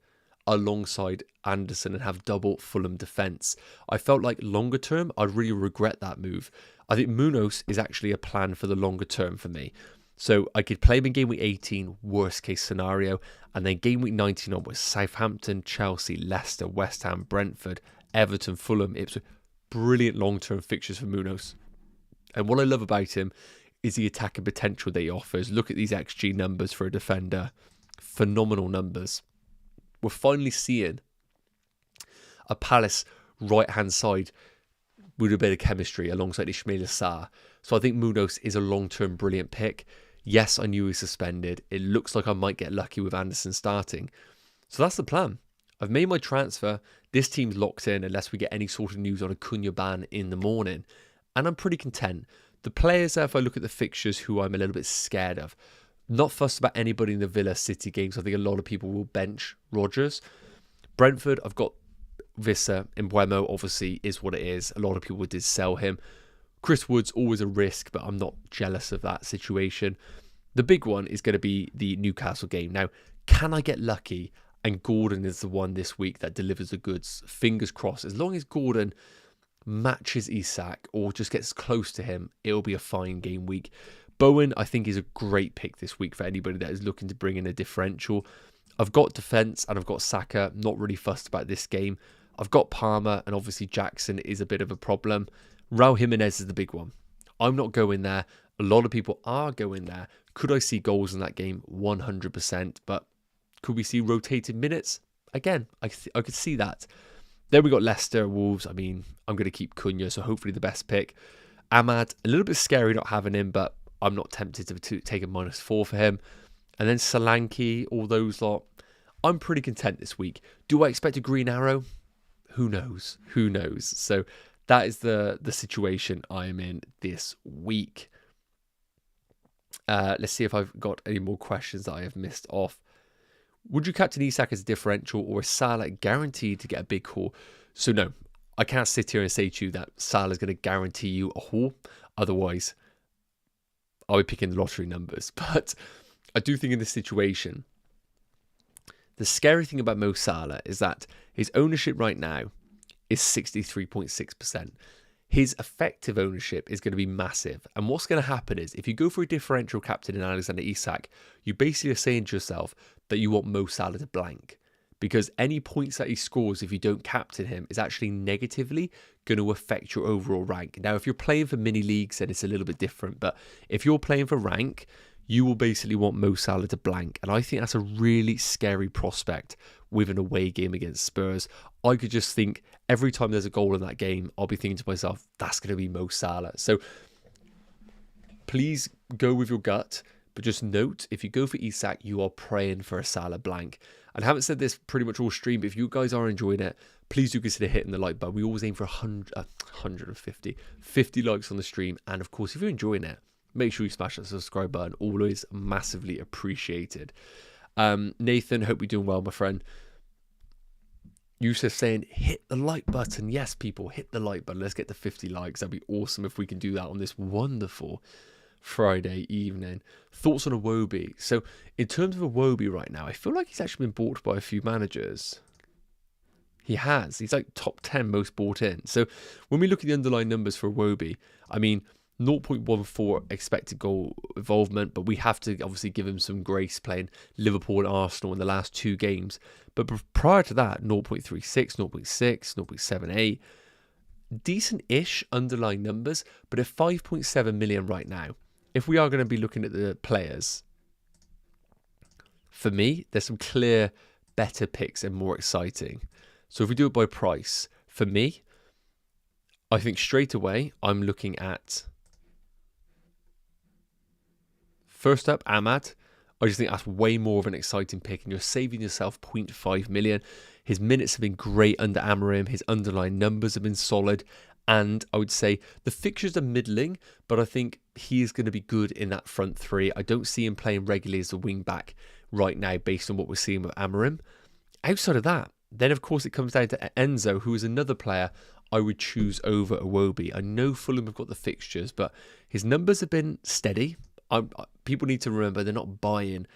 alongside Anderson and have double Fulham defence. I felt like longer term, I'd really regret that move. I think Munoz is actually a plan for the longer term for me. So I could play him in game week 18, worst case scenario, and then game week 19 onwards, Southampton, Chelsea, Leicester, West Ham, Brentford, Everton, Fulham, Ipswich. Brilliant long-term fixtures for Munoz. And what I love about him is the attacking potential that he offers. Look at these XG numbers for a defender. Phenomenal numbers. We're finally seeing a Palace right-hand side with a bit of chemistry alongside Ismail Assar. So I think Munoz is a long-term brilliant pick. Yes, I knew he was suspended. It looks like I might get lucky with Anderson starting. So that's the plan. I've made my transfer. This team's locked in unless we get any sort of news on a Cunha ban in the morning. And I'm pretty content. The players, if I look at the fixtures, who I'm a little bit scared of, not fussed about anybody in the Villa City games. I think a lot of people will bench Rodgers. Brentford, I've got Vissa. Mbeumo, obviously, is what it is. A lot of people did sell him. Chris Wood's always a risk, but I'm not jealous of that situation. The big one is going to be the Newcastle game. Now, can I get lucky? And Gordon is the one this week that delivers the goods. Fingers crossed. As long as Gordon matches Isak or just gets close to him, it'll be a fine game week. Bowen, I think, is a great pick this week for anybody that is looking to bring in a differential. I've got defence and I've got Saka. Not really fussed about this game. I've got Palmer and obviously Jackson is a bit of a problem. Raul Jimenez is the big one. I'm not going there. A lot of people are going there. Could I see goals in that game? 100%. But could we see rotated minutes? Again, I could see that. Then we got Leicester, Wolves. I mean, I'm going to keep Cunha, so hopefully the best pick. Ahmad, a little bit scary not having him, but I'm not tempted to take a -4 for him. And then Solanke, all those lot. I'm pretty content this week. Do I expect a green arrow? Who knows? Who knows? So that is the situation I am in this week. Let's see if I've got any more questions that I have missed off. Would you captain Isak as a differential, or is Salah guaranteed to get a big haul? So no, I can't sit here and say to you that Salah is going to guarantee you a haul. Otherwise, I'll be picking the lottery numbers. But I do think in this situation, the scary thing about Mo Salah is that his ownership right now is 63.6%. His effective ownership is going to be massive. And what's going to happen is, if you go for a differential captain in Alexander Isak, you basically are saying to yourself that you want Mo Salah to blank. Because any points that he scores if you don't captain him is actually negatively going to affect your overall rank. Now, if you're playing for mini leagues, then it's a little bit different. But if you're playing for rank, you will basically want Mo Salah to blank. And I think that's a really scary prospect with an away game against Spurs. I could just think every time there's a goal in that game, I'll be thinking to myself, that's going to be Mo Salah. So please go with your gut. But just note, if you go for Isak, you are praying for a Salah blank. And I haven't said this pretty much all stream, but if you guys are enjoying it, please do consider hitting the like button. We always aim for 50 likes on the stream. And of course, if you're enjoying it, make sure you smash that subscribe button. Always massively appreciated. Nathan, hope you're doing well, my friend. Yusuf saying, hit the like button. Yes, people, hit the like button. Let's get to 50 likes. That'd be awesome if we can do that on this wonderful Friday evening. Thoughts on Iwobi? So in terms of Iwobi right now, I feel like he's actually been bought by a few managers. He has. He's like top 10 most bought in. So when we look at the underlying numbers for Iwobi, I mean, 0.14 expected goal involvement, but we have to obviously give him some grace playing Liverpool and Arsenal in the last 2 games. But prior to that, 0.36, 0.6, 0.78. Decent-ish underlying numbers, but at 5.7 million right now, if we are going to be looking at the players, for me, there's some clear, better picks and more exciting. So if we do it by price, for me, I think straight away, I'm looking at, first up, Ahmad. I just think that's way more of an exciting pick, and you're saving yourself 0.5 million. His minutes have been great under Amorim. His underlying numbers have been solid. And I would say the fixtures are middling, but I think he is going to be good in that front three. I don't see him playing regularly as a wing back right now based on what we're seeing with Amorim. Outside of that, then of course it comes down to Enzo, who is another player I would choose over Iwobi. I know Fulham have got the fixtures, but his numbers have been steady. People need to remember they're not buying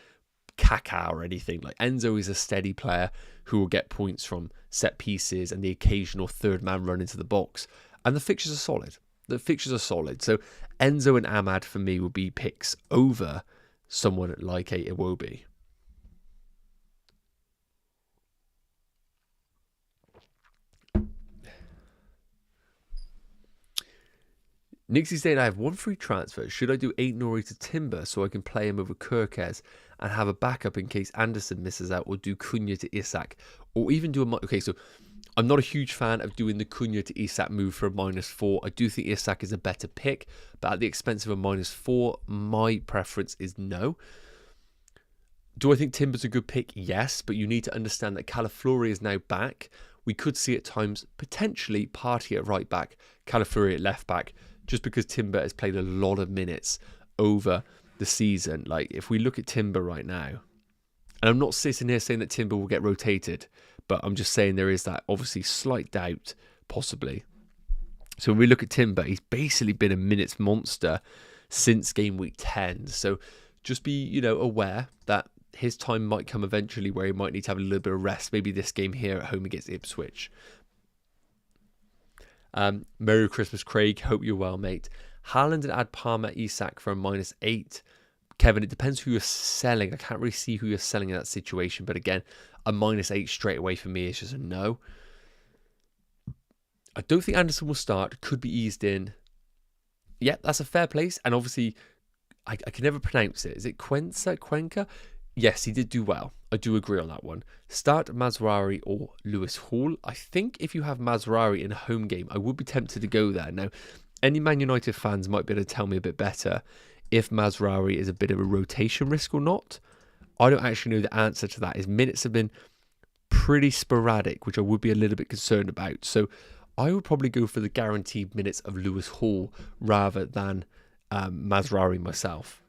Kaká or anything. Like, Enzo is a steady player who will get points from set pieces and the occasional third man run into the box. And the fixtures are solid. The fixtures are solid. So Enzo and Ahmad for me will be picks over someone like a Iwobi. Nixie's saying I have one free transfer. Should I do Aït-Nouri to Timber so I can play him over Kirkes and have a backup in case Anderson misses out, or do Cunha to Isak, or even do a... Okay, so I'm not a huge fan of doing the Cunha to Isak move for a -4. I do think Isak is a better pick, but at the expense of a -4, my preference is no. Do I think Timber's a good pick? Yes, but you need to understand that Calafiori is now back. We could see at times potentially Partey at right back, Calafiori at left back, just because Timber has played a lot of minutes over the season. Like, if we look at Timber right now, and I'm not sitting here saying that Timber will get rotated, but I'm just saying there is that obviously slight doubt, possibly. So when we look at Timber, he's basically been a minutes monster since game week 10. So just be, aware that his time might come eventually where he might need to have a little bit of rest. Maybe this game here at home against Ipswich. Merry Christmas, Craig. Hope you're well, mate. Haaland and add Palmer Isak for a -8. Kevin, it depends who you're selling. I can't really see who you're selling in that situation. But again, a -8 straight away for me is just a no. I don't think Anderson will start. Could be eased in. Yeah, that's a fair place. And obviously, I can never pronounce it. Is it Cuenca? Yes, he did do well. I do agree on that one. Start Mazraoui or Lewis Hall. I think if you have Mazraoui in a home game, I would be tempted to go there. Now, any Man United fans might be able to tell me a bit better if Mazraoui is a bit of a rotation risk or not. I don't actually know the answer to that. His minutes have been pretty sporadic, which I would be a little bit concerned about. So I would probably go for the guaranteed minutes of Lewis Hall rather than Mazraoui myself.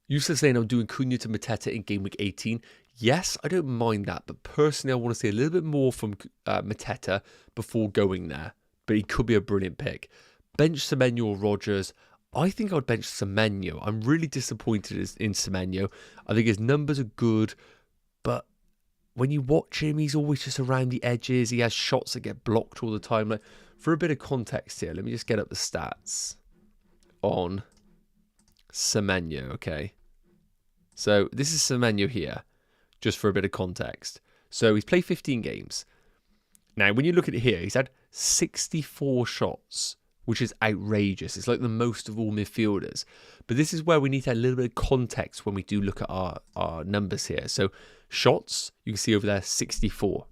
Yusuf saying I'm doing Cunha to Mateta in game week 18. Yes, I don't mind that, but personally I want to see a little bit more from Mateta before going there. But he could be a brilliant pick. Bench Semenyo or Rodgers. I think I'd bench Semenyo. I'm really disappointed in Semenyo. I think his numbers are good, but when you watch him, he's always just around the edges. He has shots that get blocked all the time. Like, for a bit of context here, let me just get up the stats on Semenyo, okay? So this is Semenyo here, just for a bit of context. So he's played 15 games. Now, when you look at it here, he's had 64 shots, which is outrageous. It's like the most of all midfielders. But this is where we need to have a little bit of context when we do look at our numbers here. So shots, you can see over there, 64.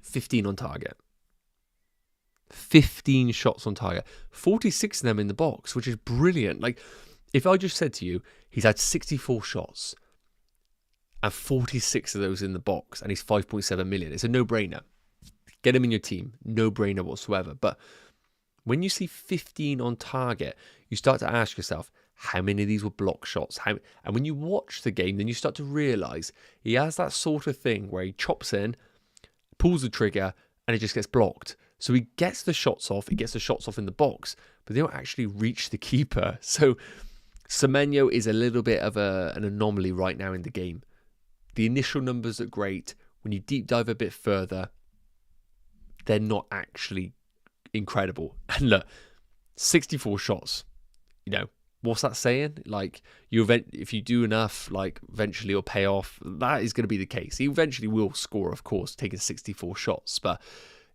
15 on target. 15 shots on target. 46 of them in the box, which is brilliant. Like, if I just said to you, he's had 64 shots and 46 of those in the box and he's 5.7 million, it's a no-brainer. Get him in your team. No-brainer whatsoever. But when you see 15 on target, you start to ask yourself, how many of these were block shots? And when you watch the game, then you start to realise he has that sort of thing where he chops in, pulls the trigger, and it just gets blocked. So he gets the shots off, he gets the shots off in the box, but they don't actually reach the keeper. So Semenyo is a little bit of an anomaly right now in the game. The initial numbers are great. When you deep dive a bit further, they're not actually incredible. And look, 64 shots, what's that saying? Like, if you do enough, like, eventually it'll pay off. That is going to be the case. He eventually will score, of course, taking 64 shots, but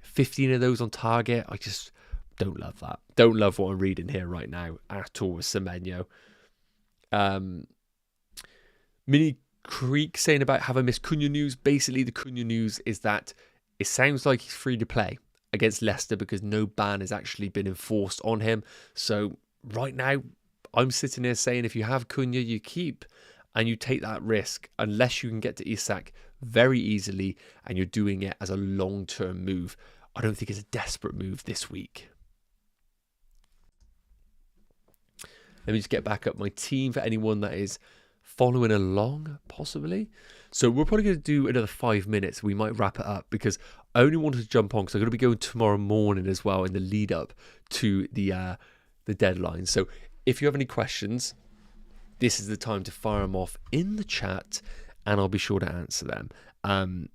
15 of those on target, I just don't love that. Don't love what I'm reading here right now at all with Semenyo. Mini Creek saying about have I missed Cunha news? Basically, the Cunha news is that it sounds like he's free to play against Leicester because no ban has actually been enforced on him. So right now, I'm sitting here saying if you have Cunha, you keep and you take that risk unless you can get to Isak very easily, and you're doing it as a long-term move. I don't think it's a desperate move this week. Let me just get back up my team for anyone that is following along, possibly. So we're probably going to do another 5 minutes. We might wrap it up because I only wanted to jump on because I'm going to be going tomorrow morning as well in the lead up to the deadline. So if you have any questions, this is the time to fire them off in the chat and I'll be sure to answer them.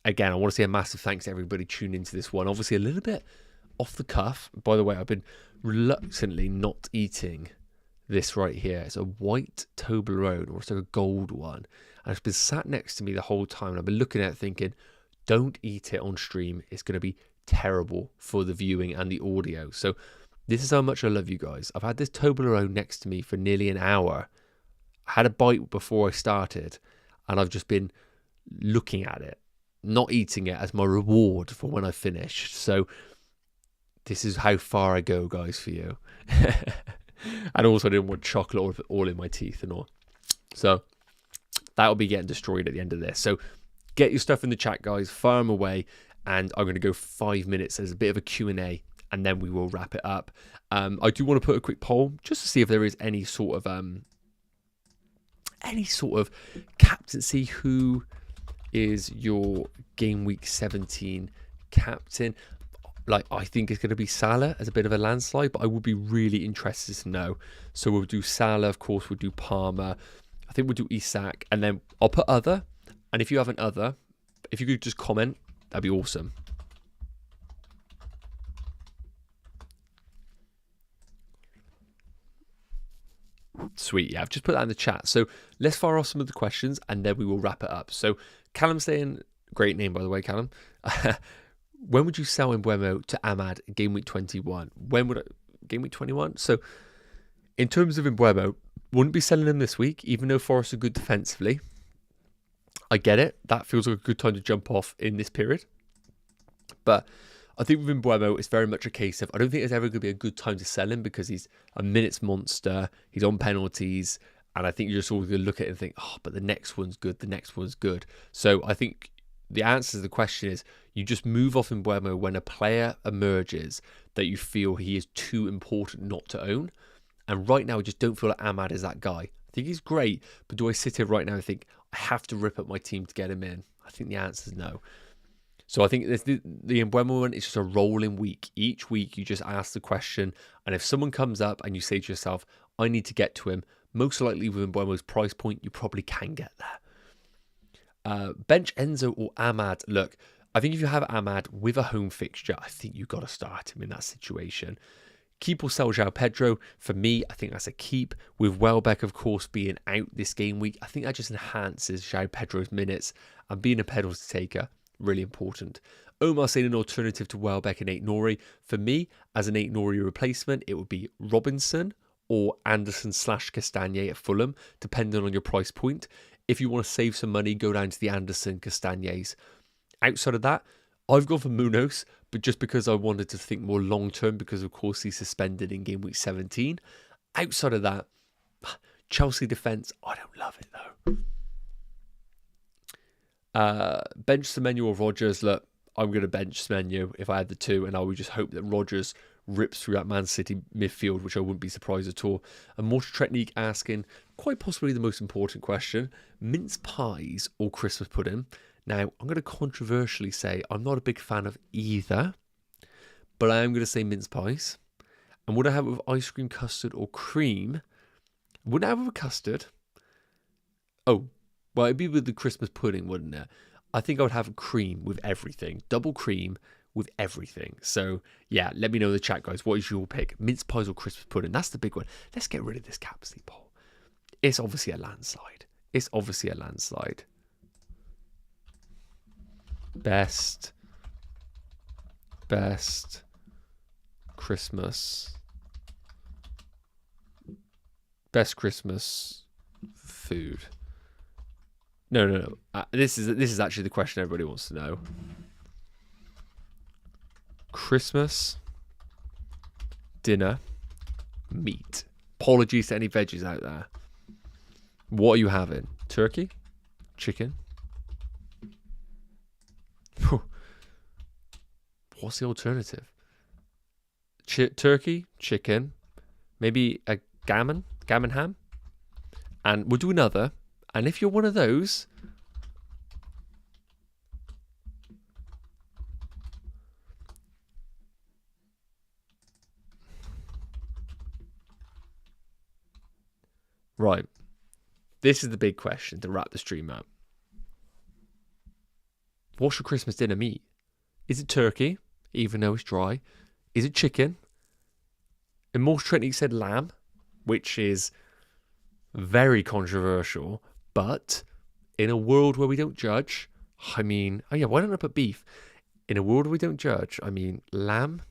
Again, I want to say a massive thanks to everybody tuning into this one. Obviously a little bit off the cuff. By the way, I've been reluctantly not eating this right here. It's a white Toblerone, or it's like a gold one, and it's been sat next to me the whole time, and I've been looking at it thinking, don't eat it on stream. It's going to be terrible for the viewing and the audio. So this is how much I love you guys. I've had this Toblerone next to me for nearly an hour. I had a bite before I started, and I've just been looking at it, not eating it, as my reward for when I finished. So this is how far I go, guys, for you. And also I didn't want chocolate all in my teeth and all. So that'll be getting destroyed at the end of this. So get your stuff in the chat, guys. Fire them away. And I'm going to go 5 minutes as a bit of a Q&A, and then we will wrap it up. I do want to put a quick poll just to see if there is any sort of captaincy. Who is your game week 17 captain? Like, I think it's going to be Salah as a bit of a landslide, but I would be really interested to know. So we'll do Salah, of course, we'll do Palmer. I think we'll do Isak, and then I'll put other. And if you have an other, if you could just comment, that'd be awesome. Sweet, yeah, I've just put that in the chat. So let's fire off some of the questions, and then we will wrap it up. So Callum's saying, great name, by the way, Callum. When would you sell Mbeumo to Ahmad game week 21? When would game week 21? So in terms of Mbeumo, wouldn't be selling him this week, even though Forest are good defensively. I get it. That feels like a good time to jump off in this period. But I think with Mbeumo, it's very much a case of, I don't think it's ever going to be a good time to sell him because he's a minutes monster. He's on penalties. And I think you're just always going to look at it and think, oh, but the next one's good. The next one's good. So I think the answer to the question is you just move off Mbeumo when a player emerges that you feel he is too important not to own. And right now, I just don't feel like Ahmad is that guy. I think he's great, but do I sit here right now and think I have to rip up my team to get him in? I think the answer is no. So I think the Mbeumo one is just a rolling week. Each week, you just ask the question, and if someone comes up and you say to yourself, I need to get to him, most likely with Mbeumo's price point, you probably can get there. Bench Enzo or Ahmad. Look, I think if you have Ahmad with a home fixture, I think you've got to start him in that situation. Keep or sell João Pedro. For me, I think that's a keep. With Welbeck, of course, being out this game week, I think that just enhances João Pedro's minutes, and being a penalty taker, really important. Omar saying an alternative to Welbeck and Aït-Nouri. For me, as an Aït-Nouri replacement, it would be Robinson or Anderson/Castagne at Fulham, depending on your price point. If you want to save some money, go down to the Anderson Castagnes. Outside of that, I've gone for Munoz, but just because I wanted to think more long-term, because of course he's suspended in game week 17. Outside of that, Chelsea defence, I don't love it though. Bench Semenyo or Rodgers. Look, I'm going to bench Semenyo if I had the two, and I would just hope that Rodgers rips through that Man City midfield, which I wouldn't be surprised at all. And Mortar Tretnik asking, quite possibly the most important question, mince pies or Christmas pudding? Now, I'm going to controversially say I'm not a big fan of either, but I am going to say mince pies. And would I have it with ice cream, custard, or cream? Wouldn't I have it with custard? Oh, well, it'd be with the Christmas pudding, wouldn't it? I think I would have cream with everything. Double cream with everything. So, yeah, let me know in the chat, guys. What is your pick? Mince pies or Christmas pudding? That's the big one. Let's get rid of this captaincy poll. It's obviously a landslide. It's obviously a landslide. Best Christmas. Best Christmas food. No. This is actually the question everybody wants to know. Christmas dinner meat. Apologies to any veggies out there. What are you having? Turkey? Chicken? What's the alternative? Turkey, chicken, maybe a gammon ham, and we'll do another. And if you're one of those, right, this is the big question to wrap the stream up. What's your Christmas dinner meat? Is it turkey, even though it's dry? Is it chicken? Immortal Trinity said lamb, which is very controversial, but in a world where we don't judge, I mean, oh yeah, why don't I put beef? In a world where we don't judge, I mean, lamb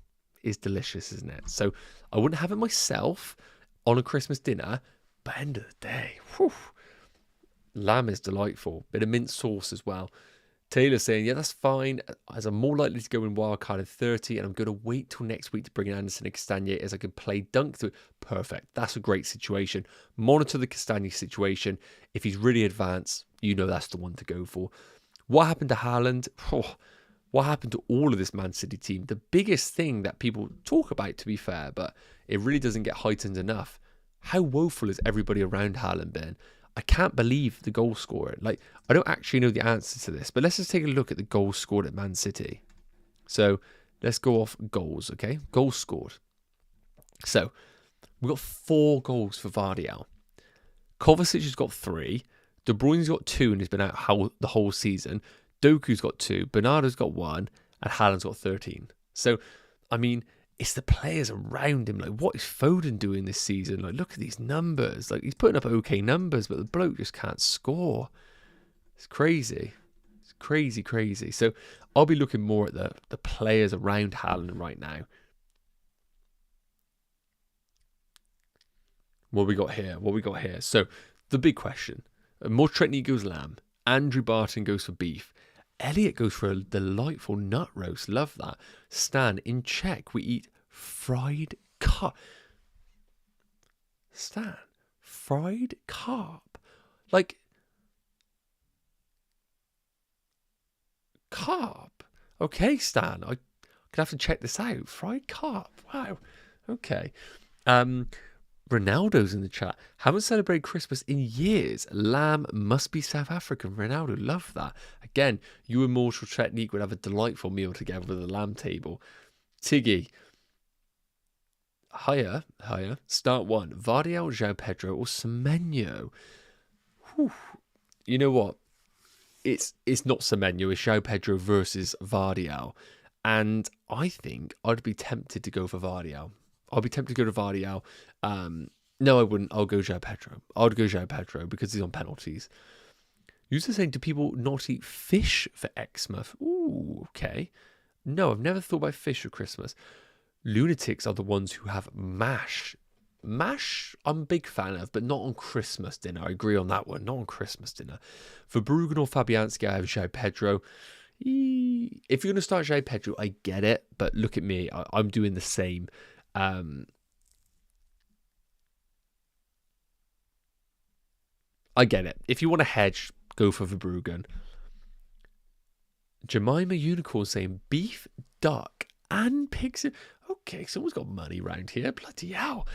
is delicious, isn't it? So I wouldn't have it myself on a Christmas dinner, but end of the day, whew, lamb is delightful. Bit of mint sauce as well. Taylor saying, yeah, that's fine, as I'm more likely to go in wildcard in 30, and I'm going to wait till next week to bring in Anderson and Castagna as I can play dunk through. Perfect. That's a great situation. Monitor the Castagna situation. If he's really advanced, you know that's the one to go for. What happened to Haaland? Oh, what happened to all of this Man City team? The biggest thing that people talk about, to be fair, but it really doesn't get heightened enough. How woeful has everybody around Haaland been? I can't believe the goal scorer. Like, I don't actually know the answer to this, but let's just take a look at the goals scored at Man City. So let's go off goals, okay? Goals scored. So we've got 4 goals for Vardiel. Kovacic has got 3. De Bruyne's got 2 and has been out the whole season. Doku's got 2. Bernardo's got 1. And Haaland's got 13. So, I mean, it's the players around him. Like, what is Foden doing this season? Like, look at these numbers. Like, he's putting up okay numbers, but the bloke just can't score. It's crazy. It's crazy, crazy. So I'll be looking more at the players around Haaland right now. What we got here? So the big question. Mortretny goes lamb. Andrew Barton goes for beef. Elliot goes for a delightful nut roast. Love that. Stan, in Czech, we eat fried carp. Stan, fried carp. Like, carp. Okay, Stan, I could have to check this out. Fried carp. Wow. Okay. Ronaldo's in the chat. Haven't celebrated Christmas in years. Lamb must be South African. Ronaldo, love that. Again, you Immortal Technique would have a delightful meal together with the lamb table. Tiggy. Higher. Start 1. Vardiel, João Pedro, or Semenyo. Whew. You know what? It's not Semenyo. It's João Pedro versus Vardiel. And I think I'd be tempted to go for Vardiel. I'll be tempted to go to Vardiel. No, I wouldn't. I'll go João Pedro. I'd go João Pedro because he's on penalties. You're saying, do people not eat fish for Xmas? Ooh, okay. No, I've never thought about fish for Christmas. Lunatics are the ones who have mash. Mash, I'm a big fan of, but not on Christmas dinner. I agree on that one. Not on Christmas dinner. For Bruggen or Fabianski, I have João Pedro. If you're going to start João Pedro, I get it. But look at me. I'm doing the same. I get it. If you want to hedge, go for Verbruggen. Jemima Unicorn saying beef, duck, and pigs. Okay, someone's got money around here. Bloody hell.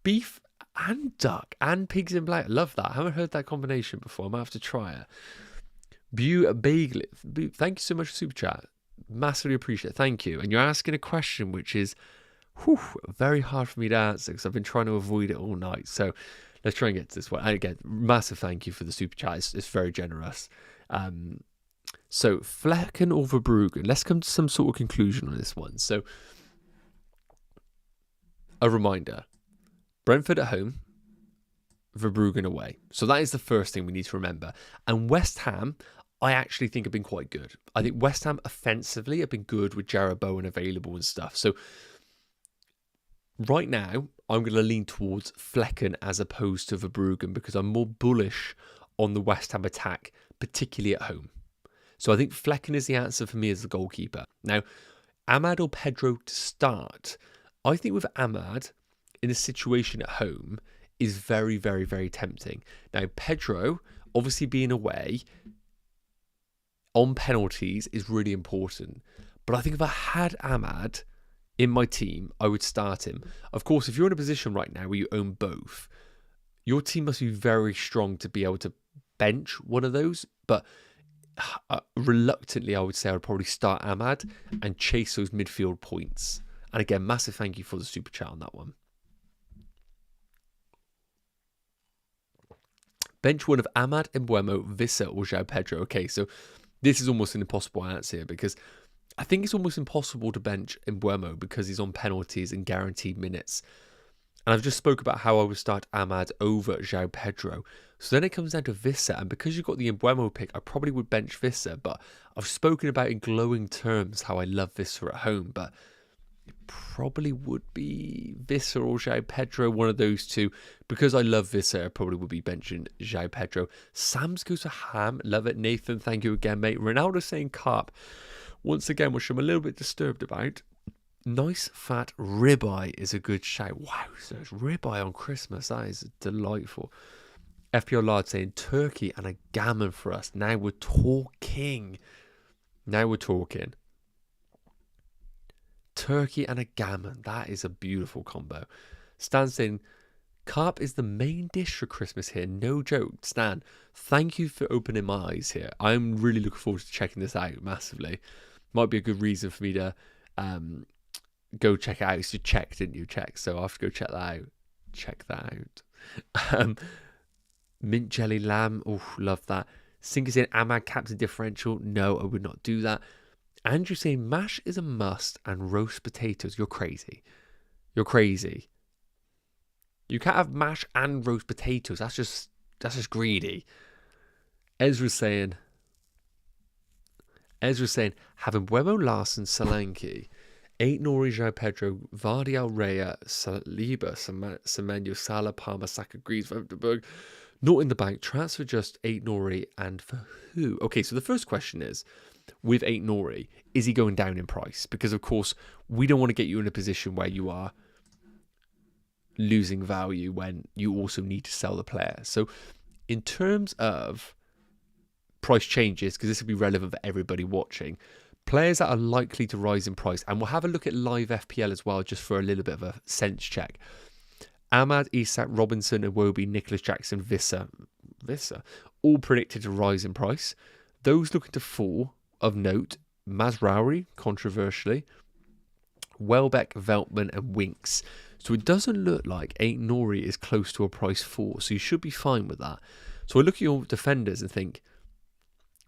Beef and duck and pigs in black. Love that. I haven't heard that combination before. I might have to try it. Bagel. Thank you so much for Super Chat. Massively appreciate it. Thank you. And you're asking a question which is very hard for me to answer because I've been trying to avoid it all night. So let's try and get to this one. And again, massive thank you for the Super Chat. It's very generous. So Flecken or Verbruggen. Let's come to some sort of conclusion on this one. So a reminder. Brentford at home, Verbruggen away. So that is the first thing we need to remember. And West Ham, I actually think have been quite good. I think West Ham offensively have been good with Jarrod Bowen available and stuff. So right now, I'm going to lean towards Flecken as opposed to Verbruggen because I'm more bullish on the West Ham attack, particularly at home. So I think Flecken is the answer for me as the goalkeeper. Now, Ahmad or Pedro to start. I think with Ahmad in a situation at home is very, very, very tempting. Now, Pedro, obviously being away on penalties is really important. But I think if I had Ahmad in my team, I would start him. Of course, if you're in a position right now where you own both, your team must be very strong to be able to bench one of those. But reluctantly, I would say I would probably start Ahmad and chase those midfield points. And again, massive thank you for the super chat on that one. Bench one of Ahmad, Mbeumo, Vissa, or João Pedro. Okay, so this is almost an impossible answer here because I think it's almost impossible to bench Mbeumo because he's on penalties and guaranteed minutes. And I've just spoke about how I would start Ahmad over João Pedro. So then it comes down to Vissa, and because you've got the Mbeumo pick, I probably would bench Vissa, but I've spoken about in glowing terms how I love Vissa at home, but it probably would be Vissa or João Pedro, one of those two. Because I love Vissa, I probably would be benching João Pedro. Sam's goes to Ham, love it. Nathan, thank you again, mate. Ronaldo saying carp, once again, which I'm a little bit disturbed about. Nice fat ribeye is a good shout. Wow, so it's ribeye on Christmas. That is delightful. FPL Lard saying turkey and a gammon for us. Now we're talking. Now we're talking. Turkey and a gammon. That is a beautiful combo. Stan saying carp is the main dish for Christmas here. No joke. Stan, thank you for opening my eyes here. I'm really looking forward to checking this out massively. Might be a good reason for me to go check it out. So you checked, didn't you? Check. So I have to go check that out. Check that out. Mint jelly lamb. Oh, love that. Sinker saying Ahmad captain differential. No, I would not do that. Andrew saying mash is a must and roast potatoes. You're crazy. You're crazy. You can't have mash and roast potatoes. That's just greedy. Ezra saying having Mbeumo, Larson, Solanke, 8 Nori, João Pedro, Vardy, Alrea, Saliba, Semenyo, Salah, Palmer, Saka, Greaves, Vandenberg, not in the bank. Transfer just 8 Nori, and for who? Okay, so the first question is, with 8 Nori, is he going down in price? Because of course, we don't want to get you in a position where you are losing value when you also need to sell the player. So in terms of price changes, because this will be relevant for everybody watching, players that are likely to rise in price, and we'll have a look at live FPL as well, just for a little bit of a sense check. Ahmad, Isak, Robinson, Iwobi, Nicholas Jackson, Vissa, all predicted to rise in price. Those looking to fall, of note, Mazraoui, controversially, Welbeck, Veltman, and Winks. So it doesn't look like 8 Nori is close to a price 4, so you should be fine with that. So I look at your defenders and think,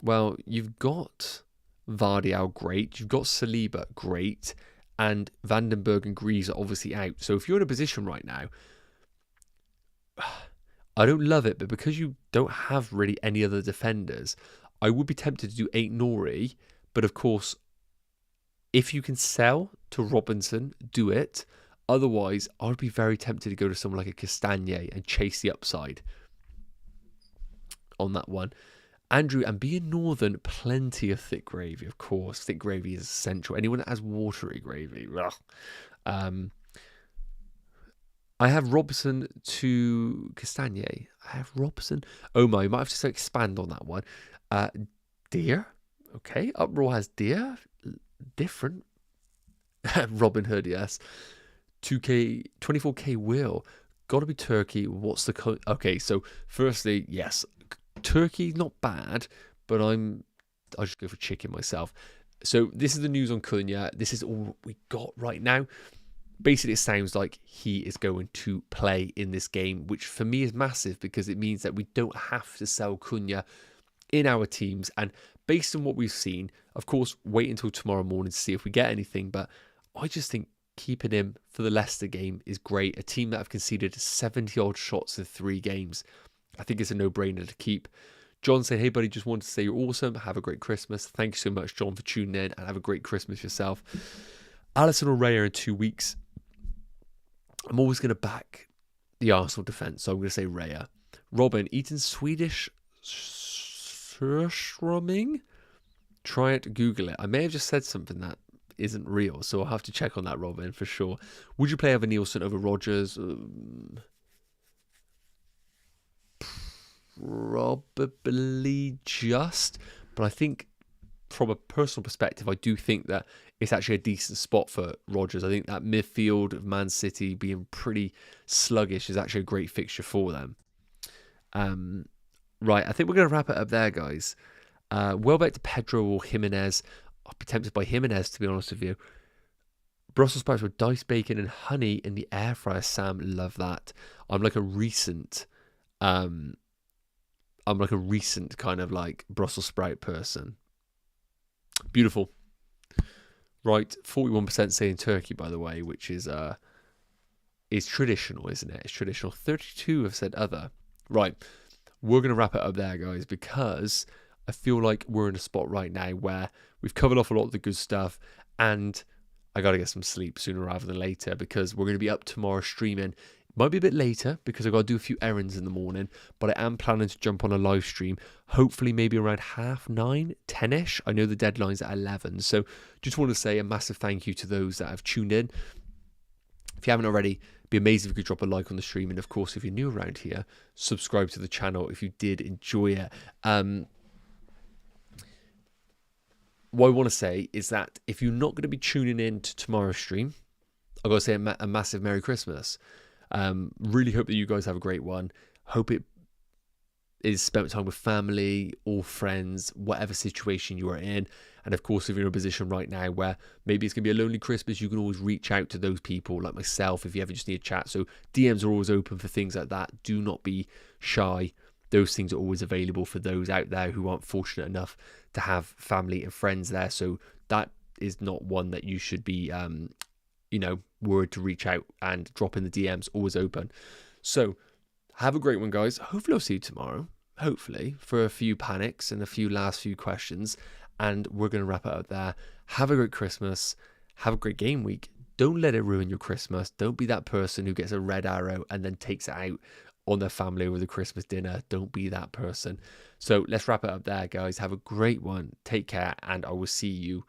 well, you've got Vardy, great. You've got Saliba, great. And Vandenberg and Greaves are obviously out. So if you're in a position right now, I don't love it, but because you don't have really any other defenders, I would be tempted to do 8 Nori. But of course, if you can sell to Robinson, do it. Otherwise, I would be very tempted to go to someone like a Castagne and chase the upside on that one. Andrew, and being northern, plenty of thick gravy, of course. Thick gravy is essential. Anyone that has watery gravy, I have Robson to Castagne. I have Robson. Oh my, you might have to expand on that one. Deer. Okay, Uproar has Deer. Different. Robin Hood, yes. 2K, 24K Will. Gotta be Turkey. What's the... Okay, so firstly, yes. Turkey, not bad, but I just go for chicken myself. So this is the news on Cunha. This is all we got right now. Basically, it sounds like he is going to play in this game, which for me is massive because it means that we don't have to sell Cunha in our teams. And based on what we've seen, of course, wait until tomorrow morning to see if we get anything. But I just think keeping him for the Leicester game is great. A team that have conceded 70-odd shots in 3 games. I think it's a no-brainer to keep. John saying, hey, buddy, just wanted to say you're awesome. Have a great Christmas. Thank you so much, John, for tuning in, and have a great Christmas yourself. Alisson or Raya in 2 weeks. I'm always going to back the Arsenal defence, so I'm going to say Raya. Robin, eating Swedish surströmming? Try it, Google it. I may have just said something that isn't real, so I'll have to check on that, Robin, for sure. Would you play Evan Nielsen over Rodgers? Probably just, but I think from a personal perspective, I do think that it's actually a decent spot for Rodgers. I think that midfield of Man City being pretty sluggish is actually a great fixture for them. Right, I think we're going to wrap it up there, guys. Welbeck to Pedro or Jimenez. I'd be tempted by Jimenez, to be honest with you. Brussels sprouts with diced bacon and honey in the air fryer. Sam, love that. I'm like a recent kind of like Brussels sprout person. Beautiful. Right, 41% saying turkey, by the way, which is traditional, isn't it? It's traditional. 32 have said other. Right, we're going to wrap it up there, guys, because I feel like we're in a spot right now where we've covered off a lot of the good stuff, and I got to get some sleep sooner rather than later, because we're going to be up tomorrow streaming. It might be a bit later because I've got to do a few errands in the morning, but I am planning to jump on a live stream, hopefully maybe around 9:30, 10ish. I know the deadline's at 11, so just want to say a massive thank you to those that have tuned in. If you haven't already, it'd be amazing if you could drop a like on the stream, and of course, if you're new around here, subscribe to the channel if you did enjoy it. What I want to say is that if you're not going to be tuning in to tomorrow's stream, I've got to say a massive Merry Christmas. Really hope that you guys have a great one. Hope it is spent time with family or friends, whatever situation you are in. And of course, if you're in a position right now where maybe it's going to be a lonely Christmas, you can always reach out to those people like myself if you ever just need a chat. So DMs are always open for things like that. Do not be shy. Those things are always available for those out there who aren't fortunate enough to have family and friends there. So that is not one that you should be, worried to reach out, and drop in the DMs, always open. So have a great one, guys. Hopefully I'll see you tomorrow, hopefully, for a few panics and a last few questions. And we're going to wrap it up there. Have a great Christmas. Have a great game week. Don't let it ruin your Christmas. Don't be that person who gets a red arrow and then takes it out on their family over the Christmas dinner. Don't be that person. So let's wrap it up there, guys. Have a great one. Take care, and I will see you